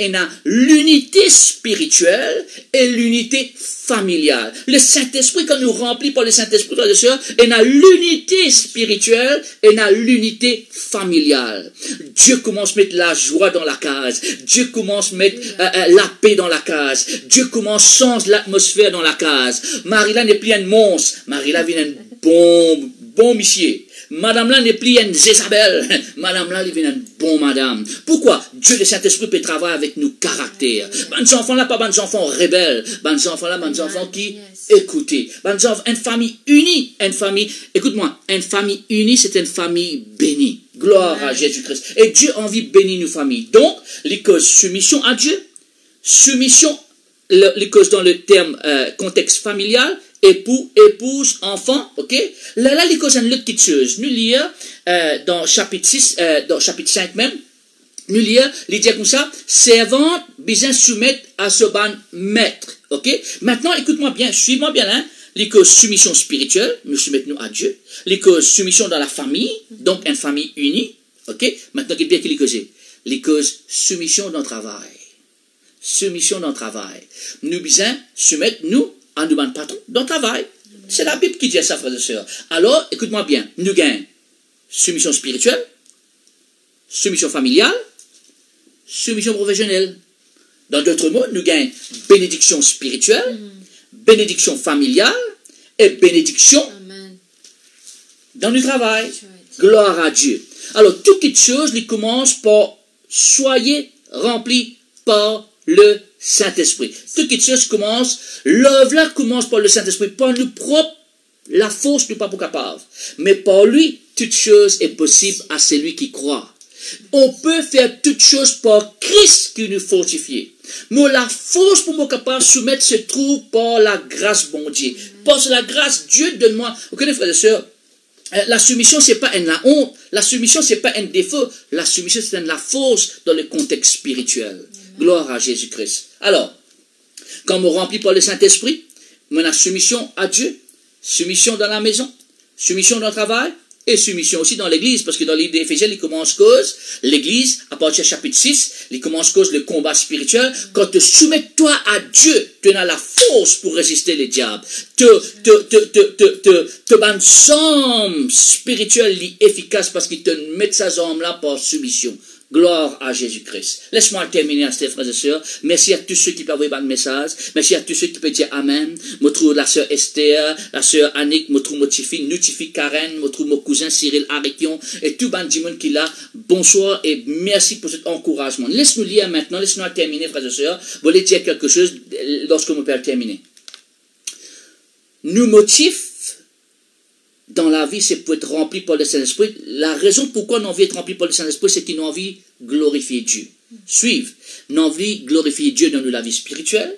l'unité spirituelle et l'unité familiale. Le Saint-Esprit, quand nous remplit par le Saint-Esprit, frères et sœurs, il y a l'unité spirituelle et il y a l'unité familiale. Dieu commence à mettre la joie dans la case. Dieu commence à mettre la paix dans la case. Dieu commence à changer l'atmosphère dans la case. Marie-là n'est plus un monstre. Marie-là vient un bon monsieur. Madame là n'est plus une Jézabel. Madame là, il est une bonne madame. Pourquoi? Dieu, le Saint-Esprit, peut travailler avec nos caractères. Bonnes enfants là, pas bonnes enfants rebelles. Bonnes enfants là, bonnes enfants qui écoutent. Bonnes enfants, une famille unie. Une famille, écoute-moi, une famille unie, c'est une famille bénie. Gloire à Jésus-Christ. Et Dieu a envie de bénir nos familles. Donc, les causes soumission à Dieu, soumission, les causes dans le terme contexte familial, époux, épouse, enfant, ok? Là, les causes une autre petite chose. Nous lire dans chapitre 6, dans chapitre 5 même, nous lire, il dit comme ça, servante, besoin soumettre à ce ban maître, ok? Maintenant, écoute-moi bien, suis-moi bien là. Les causes soumission spirituelle, nous soumettons à Dieu. Les causes soumission dans la famille, donc une famille unie, ok? Maintenant, qu'est-ce bien qu'il les causes? Les causes soumission dans le travail. Soumission dans le travail. Nous besoin soumettre, nous, à nous patron dans le travail. C'est la Bible qui dit ça, frères et sœurs. Alors, écoute-moi bien, nous gagnons soumission spirituelle, soumission familiale, soumission professionnelle. Dans d'autres mots, nous gagnons bénédiction spirituelle, bénédiction familiale et bénédiction dans le travail. Gloire à Dieu. Alors, toute cette chose, il commence par soyez remplis par le Saint-Esprit. Toute cette chose commence, l'œuvre là commence par le Saint-Esprit, par nous propres, la force n'est pas pour capable. Mais par lui, toute chose est possible à celui qui croit. On peut faire toute chose par Christ qui nous fortifie. Mais la force pour nous capable de soumettre se trouve par la grâce bon Dieu. Par la grâce, Dieu donne-moi. Vous connaissez, frères et sœurs, la soumission, c'est pas une la honte. La soumission, c'est pas un défaut. La soumission, c'est la force dans le contexte spirituel. Gloire à Jésus-Christ. Alors, quand on remplit par le Saint-Esprit, on a soumission à Dieu, soumission dans la maison, soumission dans le travail, et soumission aussi dans l'église, parce que dans l'idée d'Éphésiens, il commence cause, l'église, à partir du chapitre 6, il commence cause le combat spirituel. Quand tu soumets toi à Dieu, tu as la force pour résister les diables. Te ban somme spirituelle efficace parce qu'il te met sa arme là par soumission. Gloire à Jésus-Christ. Laisse-moi terminer, frères et sœurs. Merci à tous ceux qui peuvent envoyer le message. Merci à tous ceux qui peuvent dire Amen. Je trouve la sœur Esther, la sœur Annick, je trouve mon petit Karen, je trouve mon cousin Cyril Arikion et tout le monde qui est là. Bonsoir et merci pour cet encouragement. Laisse-nous lire maintenant, laisse-nous terminer, frères et sœurs. Vous voulez dire quelque chose lorsque nous pouvons terminer. Nous motifs dans la vie, c'est pour être rempli par le Saint-Esprit. La raison pourquoi nous envie d'être rempli par le Saint-Esprit, c'est qu'il nous envie de glorifier Dieu. Suivez. Nous envie de glorifier Dieu dans la vie spirituelle.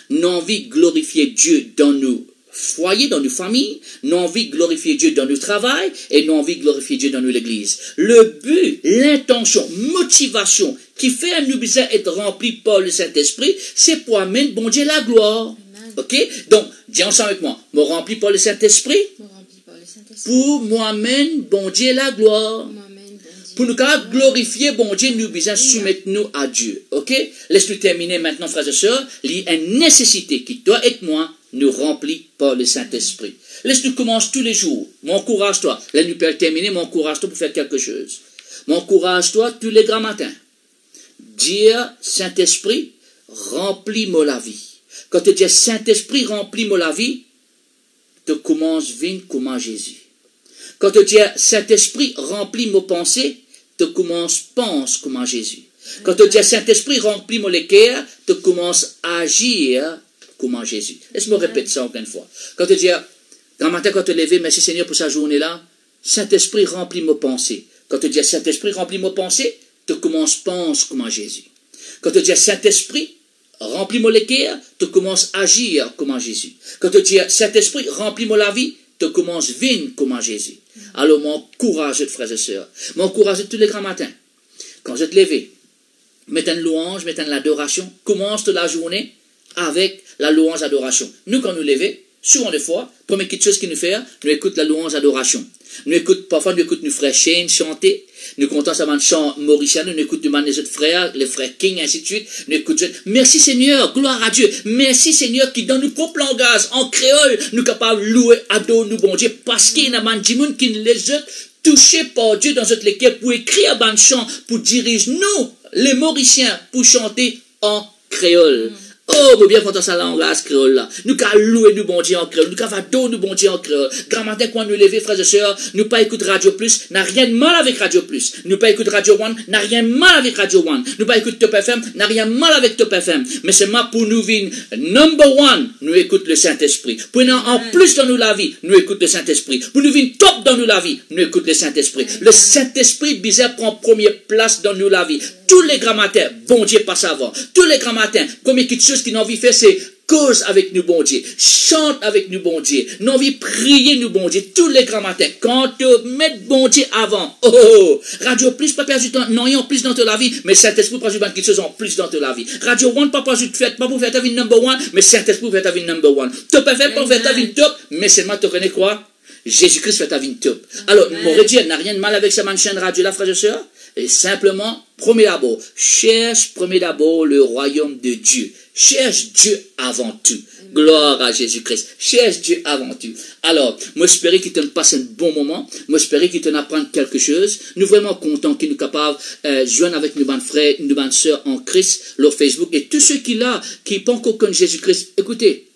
Nous envie de glorifier Dieu dans nos foyers, dans nos familles. Nous envie de glorifier Dieu dans nos travail. Et nous envie de glorifier Dieu dans l'église. Le but, l'intention, motivation qui fait à nous besoin être remplis par le Saint-Esprit, c'est pour amener bon Dieu la gloire. Ok? Donc, dis ensemble avec moi. Me rempli par le Saint-Esprit. Pour moi-même, bon Dieu, la gloire. Pour nous glorifier, bon Dieu, nous besoin soumettre nous à Dieu. Ok? Laisse-nous terminer maintenant, frères et sœurs. Il y a une nécessité qui, toi et moi, nous remplit par le Saint-Esprit. Laisse-nous commencer tous les jours. M'encourage-toi. Là, nous pouvons terminer. M'encourage-toi pour faire quelque chose. M'encourage-toi tous les grands matins. Dire, Saint-Esprit, remplis-moi la vie. Quand tu dis Saint-Esprit, remplis-moi la vie, tu commences à vivre comme Jésus. Quand tu dis Saint-Esprit, remplis mes pensées, tu commences à penser comme Jésus. Quand tu dis Saint-Esprit, remplis mon cœur, tu commences à agir comme Jésus. Laisse-moi répéter ça encore une fois. Quand tu dis, grand matin, quand tu te lèves, merci Seigneur pour cette journée-là, Saint-Esprit, remplis mes pensées. Quand tu dis Saint-Esprit, remplis mes pensées, tu commences à penser comme Jésus. Quand tu dis Saint-Esprit, remplis-moi le cœur, tu commences à agir comme Jésus. Quand tu dis Saint-Esprit, remplis-moi la vie, tu commences à vivre comme Jésus. Alors, m'encourage, frères et sœurs. M'encourage tous les grands matins. Quand je te lève, mets une louange, mets une adoration. Commence la journée avec la louange adoration. Nous, quand nous levons, souvent des fois, première petite chose qu'il nous fait, nous écoutons la louange adoration. Parfois, nous écoutons nos frères Shane chanter. Nous comptons ça dans le chant mauricien. Nous écoutons les autres frères, les frères King, ainsi de suite. Nous écoutons. Merci Seigneur, gloire à Dieu. Merci Seigneur qui, dans nos propres langages, en créole, nous capables de louer, adorer nous, bon Dieu, parce qu'il y a des gens qui les autres touchés par Dieu dans notre équipe pour écrire un chant, pour diriger nous, les Mauriciens, pour chanter en créole. Oh, vous bien content ça langage créole là. Nous qu'à louer nous bon Dieu en créole, nous qu'à faire nous bon Dieu en créole. Grand matin quand nous lever, frères et sœurs, nous pas écouter Radio Plus, n'a rien de mal avec Radio Plus. Nous pas écouter Radio One, n'a rien de mal avec Radio One. Nous pas écouter Top FM, n'a rien de mal avec Top FM. Mais seulement pour nous vivre number one, nous écoute le Saint-Esprit. Pour nous en plus dans nous la vie, nous écoute le Saint-Esprit. Pour nous vivre top dans nous la vie, nous écoute le Saint-Esprit. Le Saint-Esprit bizarre prend première place dans nous la vie. Tous les grands matins, bon Dieu passe avant. Tous les grands matins, comme il y a quelque chose qui n'a envie de faire, c'est cause avec nous, bon Dieu. Chante avec nous, bon Dieu. Nous envie de prier nous, bon Dieu. Tous les grands matins, quand tu mets bon Dieu avant. Oh, Radio Plus, pas perdre du temps, non, en plus dans ta vie, mais Saint-Esprit pas ajouter quelque chose en plus dans ta vie. Radio One, pas ajouter fait, pas pour faire ta vie number one, mais Saint-Esprit pour faire ta vie number one. Top FM, pas pour faire ta vie top, mais seulement tu connais quoi? Jésus-Christ fait ta vie top. Alors, mon Dieu n'a rien de mal avec sa chaîne radio là, frères et sœurs. Et simplement, premier d'abord le royaume de Dieu. Cherche Dieu avant tout. Gloire à Jésus-Christ. Cherche Dieu avant tout. Alors, moi j'espère qu'il te passe un bon moment. Moi j'espère qu'il te apprend quelque chose. Nous vraiment contents qu'il nous capable de joindre avec nos bonnes frères, nos bonnes sœurs en Christ, leur Facebook. Et tous ceux qui là, qui pensent qu'on connaît Jésus-Christ, écoutez.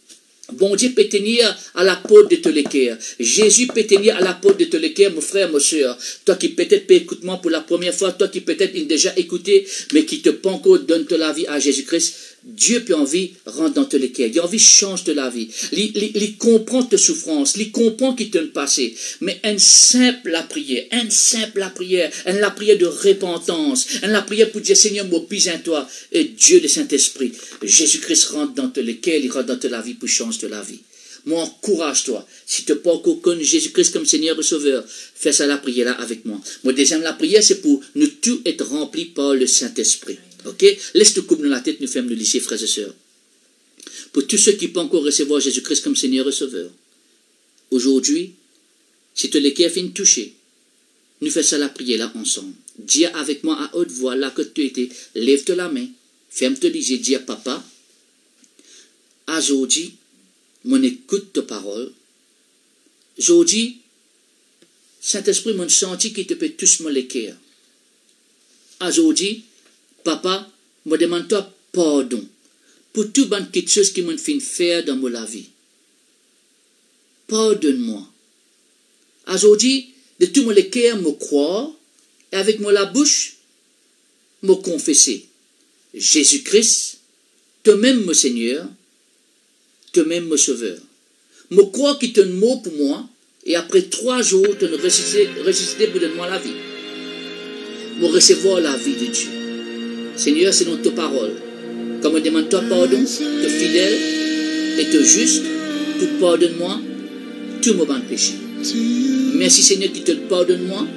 Bon Dieu peut tenir à la porte de tous les cœurs. Jésus peut tenir à la porte de tous les cœurs, mon frère, mon soeur. Toi qui peut-être écoute moi pour la première fois, toi qui peut-être déjà écouté, mais qui te pas encore donne la vie à Jésus-Christ, Dieu peut envie rentre dans tous les cœurs. Il a envie change de la vie. Il comprend tes souffrances, il comprend qui te passé. Mais une simple la prière, une la prière de repentance, la prière pour dire Seigneur, moi pise en toi. Et Dieu le Saint-Esprit, Jésus-Christ rentre dans tous les cœurs, il rentre dans la vie pour changer de la vie. Moi, encourage-toi. Si tu n'as pas encore connu Jésus-Christ comme Seigneur et Sauveur, fais ça la prière là avec moi. Moi, deuxième, la prière, c'est pour nous tous être remplis par le Saint-Esprit. Ok? Laisse-te coupe dans la tête, nous fermes le lycée, frères et sœurs. Pour tous ceux qui ne peuvent encore recevoir Jésus-Christ comme Seigneur et Sauveur, aujourd'hui, si tu les cœurs finissent toucher, nous faisons ça la prière là ensemble. Dis avec moi à haute voix, là que tu étais, lève-toi la main, ferme-toi les yeux, dis à papa, aujourd'hui, mon écoute ta parole. Aujourd'hui, Saint-Esprit, mon senti qui te peut tous me les cœurs. Aujourd'hui, papa, me demande-toi pardon pour tout bonne quelque chose qui m'a fait faire dans ma vie. Pardonne-moi. Aujourd'hui, de tout mon cœur, me croire, et avec moi la bouche, me confesser. Jésus-Christ, toi-même, mon Seigneur, toi-même, mon Sauveur. Me croire qu'il te mot pour moi, et après 3 jours, tu nous ressusciter pour donner-moi la vie. Me recevoir la vie de Dieu. Seigneur, c'est dans ta parole. Comme on demande toi pardon, tu es fidèle et tu es juste, tu pardonnes-moi tous mes bons péchés. Merci Seigneur qui te pardonne-moi,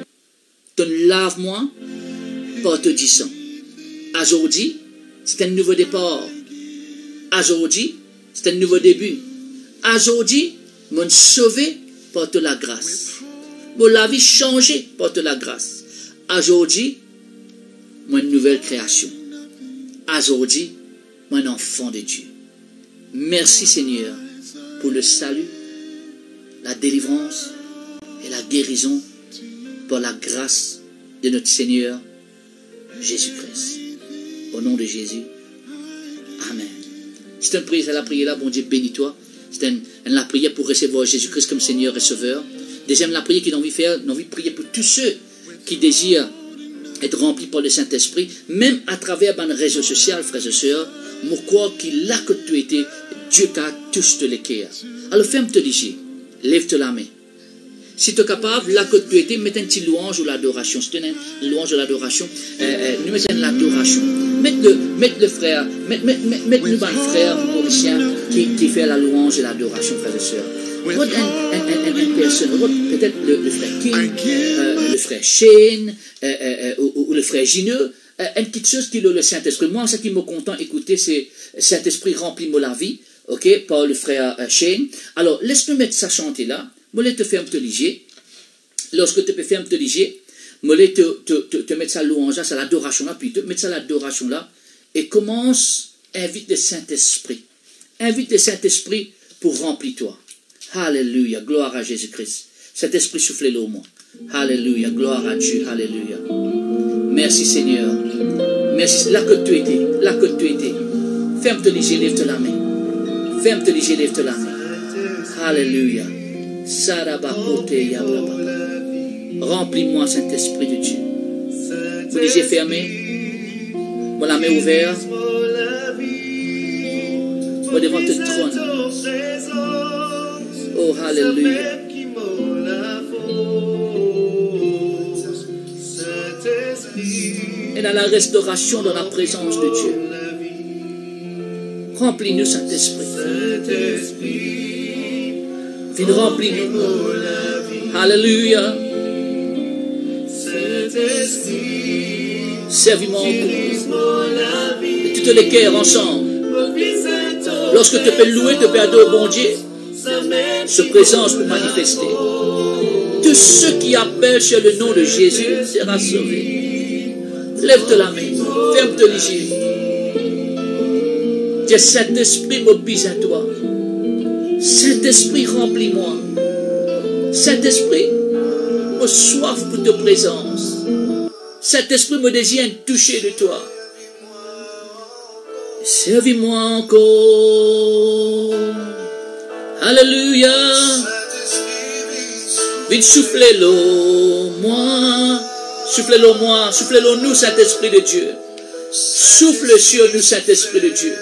te lave-moi par te sang. Aujourd'hui, c'est un nouveau départ. Aujourd'hui, c'est un nouveau début. Aujourd'hui, mon sauvé par la grâce. Mon vie changé par la grâce. Aujourd'hui, mon nouvelle création. Aujourd'hui, mon enfant de Dieu. Merci Seigneur pour le salut, la délivrance et la guérison par la grâce de notre Seigneur Jésus-Christ. Au nom de Jésus. Amen. C'est une prière, la prière là, bon Dieu bénis-toi. C'est la prière pour recevoir Jésus-Christ comme Seigneur et Sauveur. Deuxième, la prière qu'il a envie de faire, il a envie de prier pour tous ceux qui désirent être remplis par le Saint-Esprit, même à travers les réseaux sociaux, frères et sœurs, je crois qu'il a que tu étais, Dieu t'a tous les cœurs. Alors ferme-toi les yeux, lève-toi la main. Si tu es capable, là que tu étais, mets un petit louange ou l'adoration. Si tu as une louange ou l'adoration, nous mettons l'adoration. Mets le frère, mets le bon frère mauricien qui fait la louange et l'adoration, frères et sœurs. Une personne, peut-être le frère King, le frère Shane, ou le frère Gineux, une petite chose qui est le Saint-Esprit. Moi, ce qui me content écouter, c'est Saint-Esprit remplit la vie, ok, par le frère Shane. Alors, laisse-nous mettre ça chanter là. Moi, je te ferme te liger. Lorsque tu peux fermer te liger, moi, te mettre ça louange là, ça l'adoration là, puis te mettre ça l'adoration là, et commence, invite le Saint-Esprit. Invite le Saint-Esprit pour remplir toi. Alléluia, gloire à Jésus-Christ. Cet esprit soufflez-le au moi. Alléluia, gloire à Dieu, alléluia. Merci Seigneur. Merci, là que tu étais, Ferme tes yeux, lève la main. Ferme tes yeux, lève la main. Alléluia. Remplis-moi, Saint-Esprit de Dieu. Vous les yeux fermés. Moi, la main ouverte. Moi, devant ton trône. Oh, Alléluia. Et dans la restauration, dans la présence de Dieu. Remplis-nous, Saint-Esprit. Viens remplis-nous. Alléluia. Servis-moi encore. Et toutes les cœurs ensemble. Lorsque tu peux louer, tu peux adorer au bon Dieu. Sa présence peut manifester. Tous ceux qui appellent sur le nom de Jésus seront sauvés. Lève-toi la main. Ferme-toi les yeux. Dieu, Saint-Esprit m'oblige à toi. Saint-Esprit, remplis-moi. Saint-Esprit, me soif pour ta présence. Saint-Esprit, me désire toucher de toi. Servis-moi encore. Alléluia. Viens souffler l'eau, moi. Soufflez l'eau, moi. Soufflez l'eau, nous, Saint-Esprit de Dieu. Souffle sur nous, Saint-Esprit de Dieu.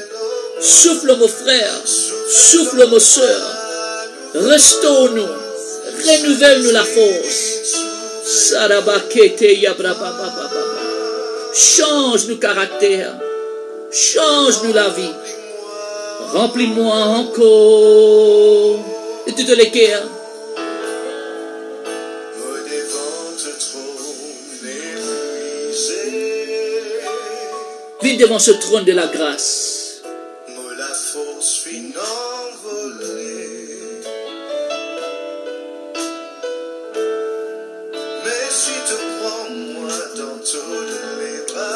Souffle, mon frère. Souffle, mon soeur. Restaure-nous. Renouvelle-nous la force. Change-nous caractère. Change-nous la vie. Remplis-moi encore. Et toutes les cœurs. Viens devant ce trône de la grâce.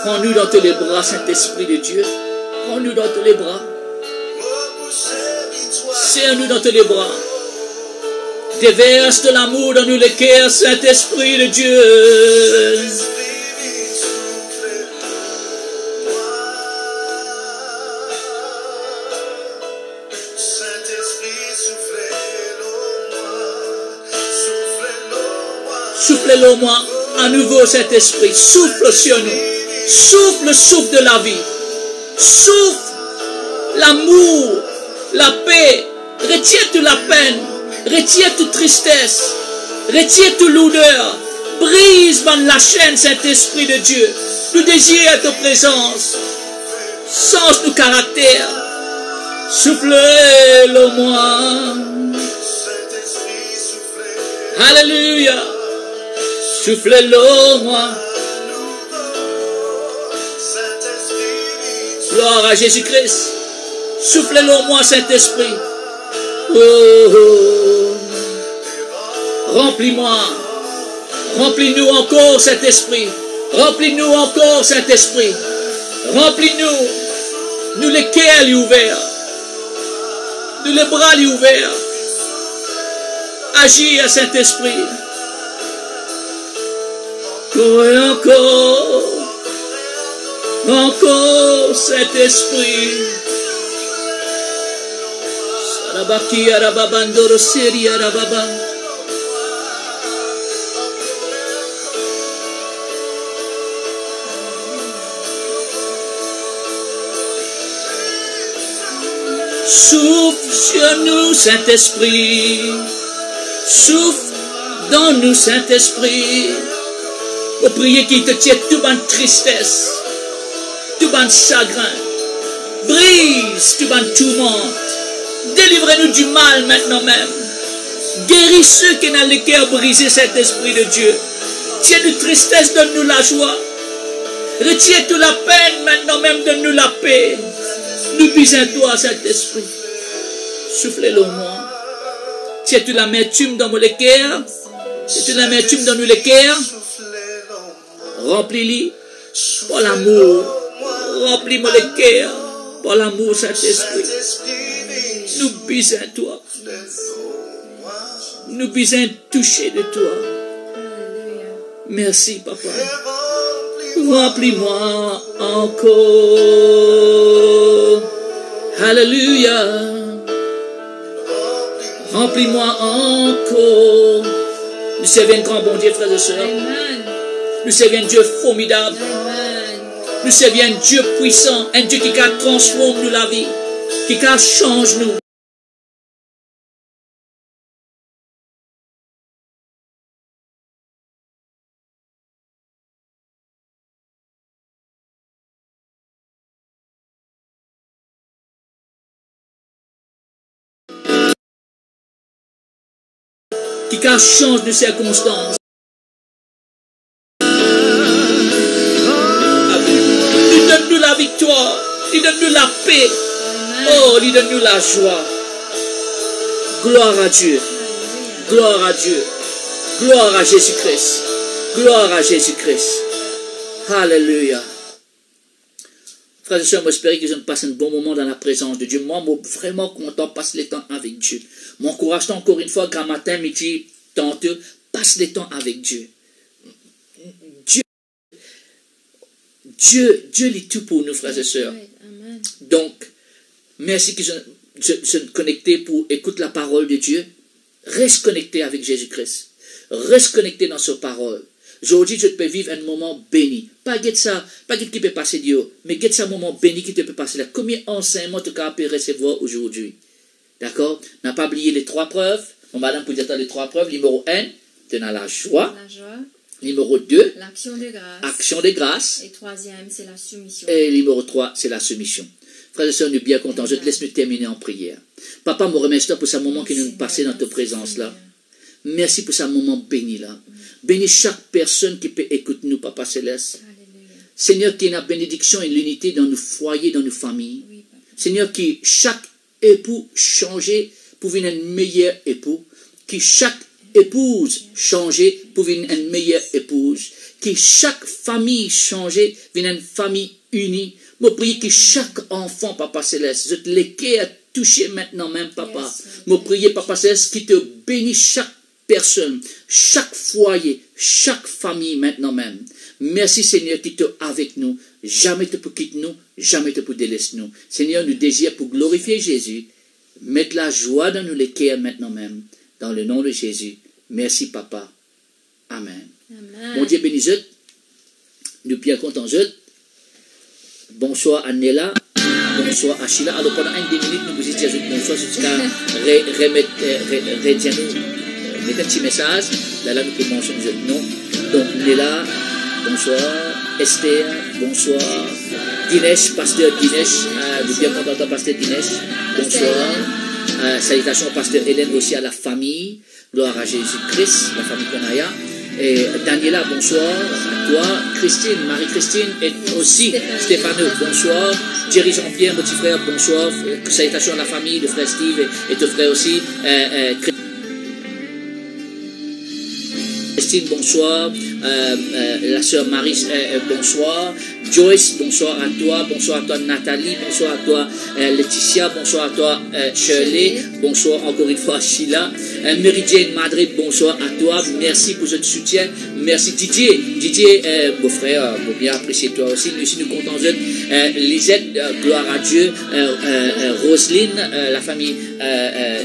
Prends-nous dans tous les bras, Saint-Esprit de Dieu. Prends-nous dans tous les bras. Serre-nous dans tous les bras. Déverse de l'amour dans nous les cœurs, Saint-Esprit de Dieu. Soufflez-le moi à nouveau, Saint-Esprit. Souffle sur nous. Souffle, souffle de la vie. Souffle l'amour, la paix. Retire toute la peine. Retire toute tristesse. Retire toute lourdeur. Brise dans la chaîne, Saint-Esprit de Dieu. Nous désirons ta présence. Change nos caractères. Soufflez-le moi. Alléluia. Soufflez-le moi. Gloire à Jésus-Christ. Soufflez-le moi, Saint-Esprit. Oh, oh. Remplis-moi. Remplis-nous encore, Saint-Esprit. Remplis-nous encore, Saint-Esprit. Remplis-nous. Nous les cœurs lui ouverts. Nous les bras lui ouverts. Agis à Saint-Esprit. Encore Saint-Esprit. Sarabaki arababandoro seri arababa. Souffle sur nous, Saint-Esprit. Souffle dans nous, Saint-Esprit. Pour prier qu'il te tienne toute bonne tristesse, tout bon chagrin. Brise tout bon tourmente. Délivrez-nous du mal maintenant même. Guéris ceux qui ont le cœur brisé, Saint-Esprit de Dieu. Tiens-nous tristesse, donne-nous la joie. Retire toute la peine maintenant même, donne-nous la paix. Nous bisons toi, Saint-Esprit. Soufflez-le moi. Tiens toute l'amertume dans mon cœur. Tiens toute l'amertume dans nous les cœurs. Remplis-les par l'amour. Remplis-moi le cœur par l'amour, Saint-Esprit. Nous bisons toi. Nous bisons toucher de toi. Merci, Papa. Remplis-moi encore. Alléluia. Remplis-moi encore. Nous servons un grand bon Dieu, frères et sœurs. Amen. Nous servons un Dieu formidable. Amen. Nous servons un Dieu puissant, un Dieu qui transforme nous la vie, qui change nous. Qui change nos circonstances. Il donne-nous la victoire. Il donne-nous la paix. Oh, il donne-nous la joie. Gloire à Dieu. Gloire à Dieu. Gloire à Jésus-Christ. Gloire à Jésus-Christ. Alléluia. Frères et sœurs, moi j'espère que je passe un bon moment dans la présence de Dieu. Moi, je suis vraiment content de passer le temps avec Dieu. M'encourage encore une fois, grand matin, midi, tantôt, passe le temps avec Dieu. Dieu est tout pour nous, frères et sœurs. Amen. Donc, merci que je connecté pour écouter la parole de Dieu. Reste connecté avec Jésus-Christ. Reste connecté dans sa parole. Aujourd'hui, je peux vivre un moment béni. Pas ça qui peut passer Dieu, mais get ça un moment béni qui te peut passer là. Combien d'enseignements tu peux recevoir aujourd'hui? D'accord? N'a pas oublié les 3 preuves. Mon madame peut dire les 3 preuves. Numéro 1, tu as la joie. La joie. Numéro 2, l'action de grâce. Action de grâce. Et 3e, c'est la soumission. Et numéro 3, c'est la soumission. Frères et sœurs, nous sommes bien contents. Je te laisse nous terminer en prière. Papa, me remercie pour ce moment que nous passons dans ta présence là. Merci pour ce moment béni là. Bénis chaque personne qui peut écouter nous, Papa Céleste. Alléluia. Seigneur, qu'il y ait la bénédiction et l'unité dans nos foyers, dans nos familles. Oui, Papa. Seigneur, que chaque époux change pour devenir un meilleur époux. Que chaque épouse change pour devenir une meilleure épouse. Que chaque famille change pour devenir une famille unie. Je prie que chaque enfant, Papa Céleste, je te l'équerre à toucher maintenant même, Papa. Yes, Je prie, Papa Céleste, qui te bénisse chaque personne, chaque foyer, chaque famille maintenant même. Merci Seigneur qui est avec nous. Jamais te pour quitter nous, jamais te pour délaisser nous. Seigneur, nous désirons pour glorifier Jésus, mettre la joie dans nous les cœurs maintenant même. Dans le nom de Jésus. Merci Papa. Amen. Amen. Mon Dieu bénisse. Nous bien contents. Bonsoir à Nella. Bonsoir à Sheila. Alors pendant 1-2 minutes, nous vous disons bonsoir jusqu'à remettre un petit message. Là, nous pouvons mentionner notre nom. Donc, Nella, bonsoir. Esther, bonsoir. Dinesh, pasteur Dinesh. Nous bien contents, pasteur Dinesh. Bonsoir. Salutations au pasteur Hélène aussi à la famille. Gloire à Jésus-Christ, la famille Konaya. Et Daniela, bonsoir à toi. Christine, Marie-Christine et aussi Stéphano, bonsoir. Jerry Jean-Pierre, mon petit frère, bonsoir. Salutations à la famille, le frère Steve et ton frère aussi. Christine, bonsoir. La sœur Marie, bonsoir. Joyce, bonsoir à toi Nathalie, bonsoir à toi Laetitia, bonsoir à toi Shirley, bonsoir encore une fois Sheila, Mary Jane Madrid, bonsoir à toi, merci pour votre soutien, merci Didier, mon frère, pour bien apprécier toi aussi, nous aussi nous comptons Lisette, gloire à Dieu, Roselyne, la famille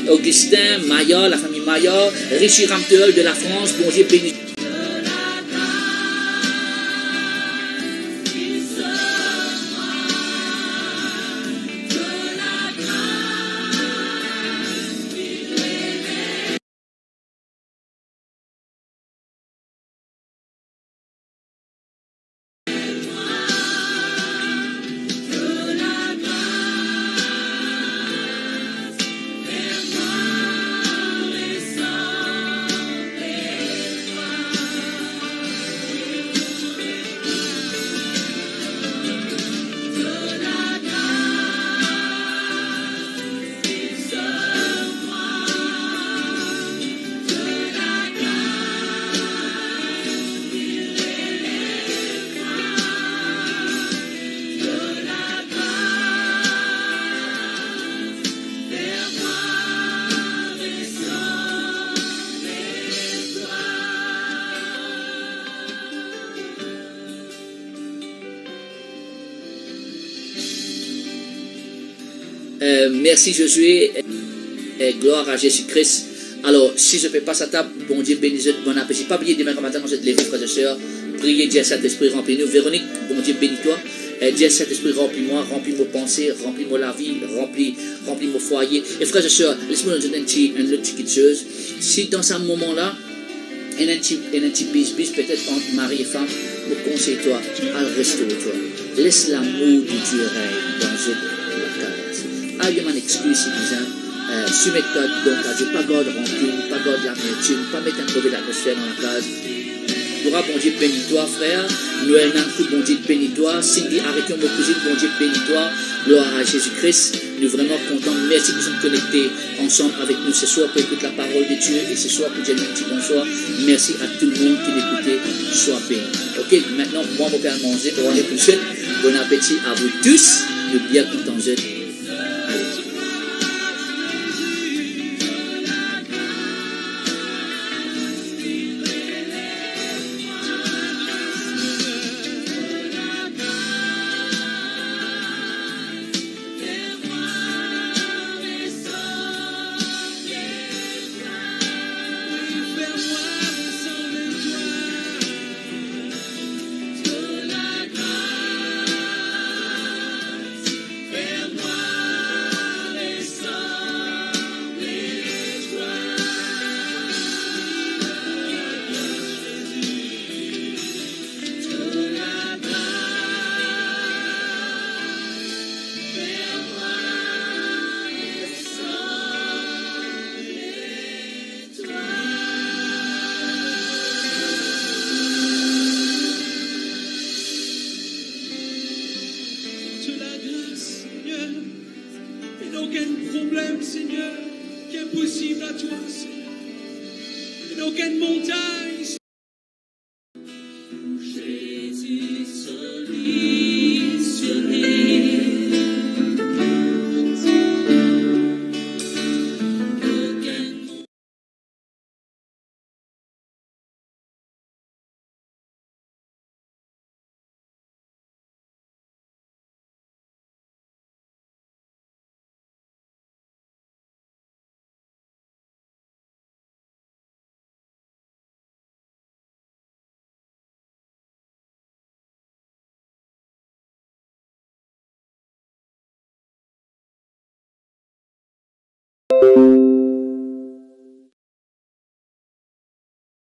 Augustin, Maya, la famille Maya, Richie Ramteul de la France, bon Dieu béni. Merci Josué. Gloire à Jésus-Christ. Alors, si je ne fais pas sa table, bon Dieu bénisse, bon appétit. Pas oublier demain matin quand vous êtes levés, frères et sœurs. Priez, Dieu Saint-Esprit, remplis-nous. Véronique, bon Dieu bénis-toi. Dieu Saint-Esprit, remplis-moi, remplis mes pensées, remplis-moi la vie, remplis mon foyer. Et frères et sœurs, laisse-moi nous donner une autre petite chose. Si dans ce moment-là, il y a un petit bis peut-être entre mari et femme, je conseille-toi à le restaurer-toi. Laisse l'amour de Dieu règne dans la case. Il y a une excuse si disant, soumettre-toi donc à Dieu, pas garde rancune, pas garde l'amertume, pas mettre un mauvais atmosphère dans la case. Gloire, bon Dieu, bénis-toi, frère. Noël Nankou, bon Dieu, bénis-toi. Cindy, arrêtons mon cousine, bon Dieu, bénis-toi. Gloire à Jésus-Christ. Nous sommes vraiment contents. Merci que nous sommes connectés ensemble avec nous ce soir pour écouter la parole de Dieu et ce soir pour dire un petit bonsoir. Merci à tout le monde qui m'écoutait. Sois béni. Ok, maintenant, moi, mon père manger pour aller plus vite. Bon appétit à vous tous. Nous bien contents. Allez. Problème, Seigneur, qui est impossible à toi, Seigneur. Il n'y a aucune montagne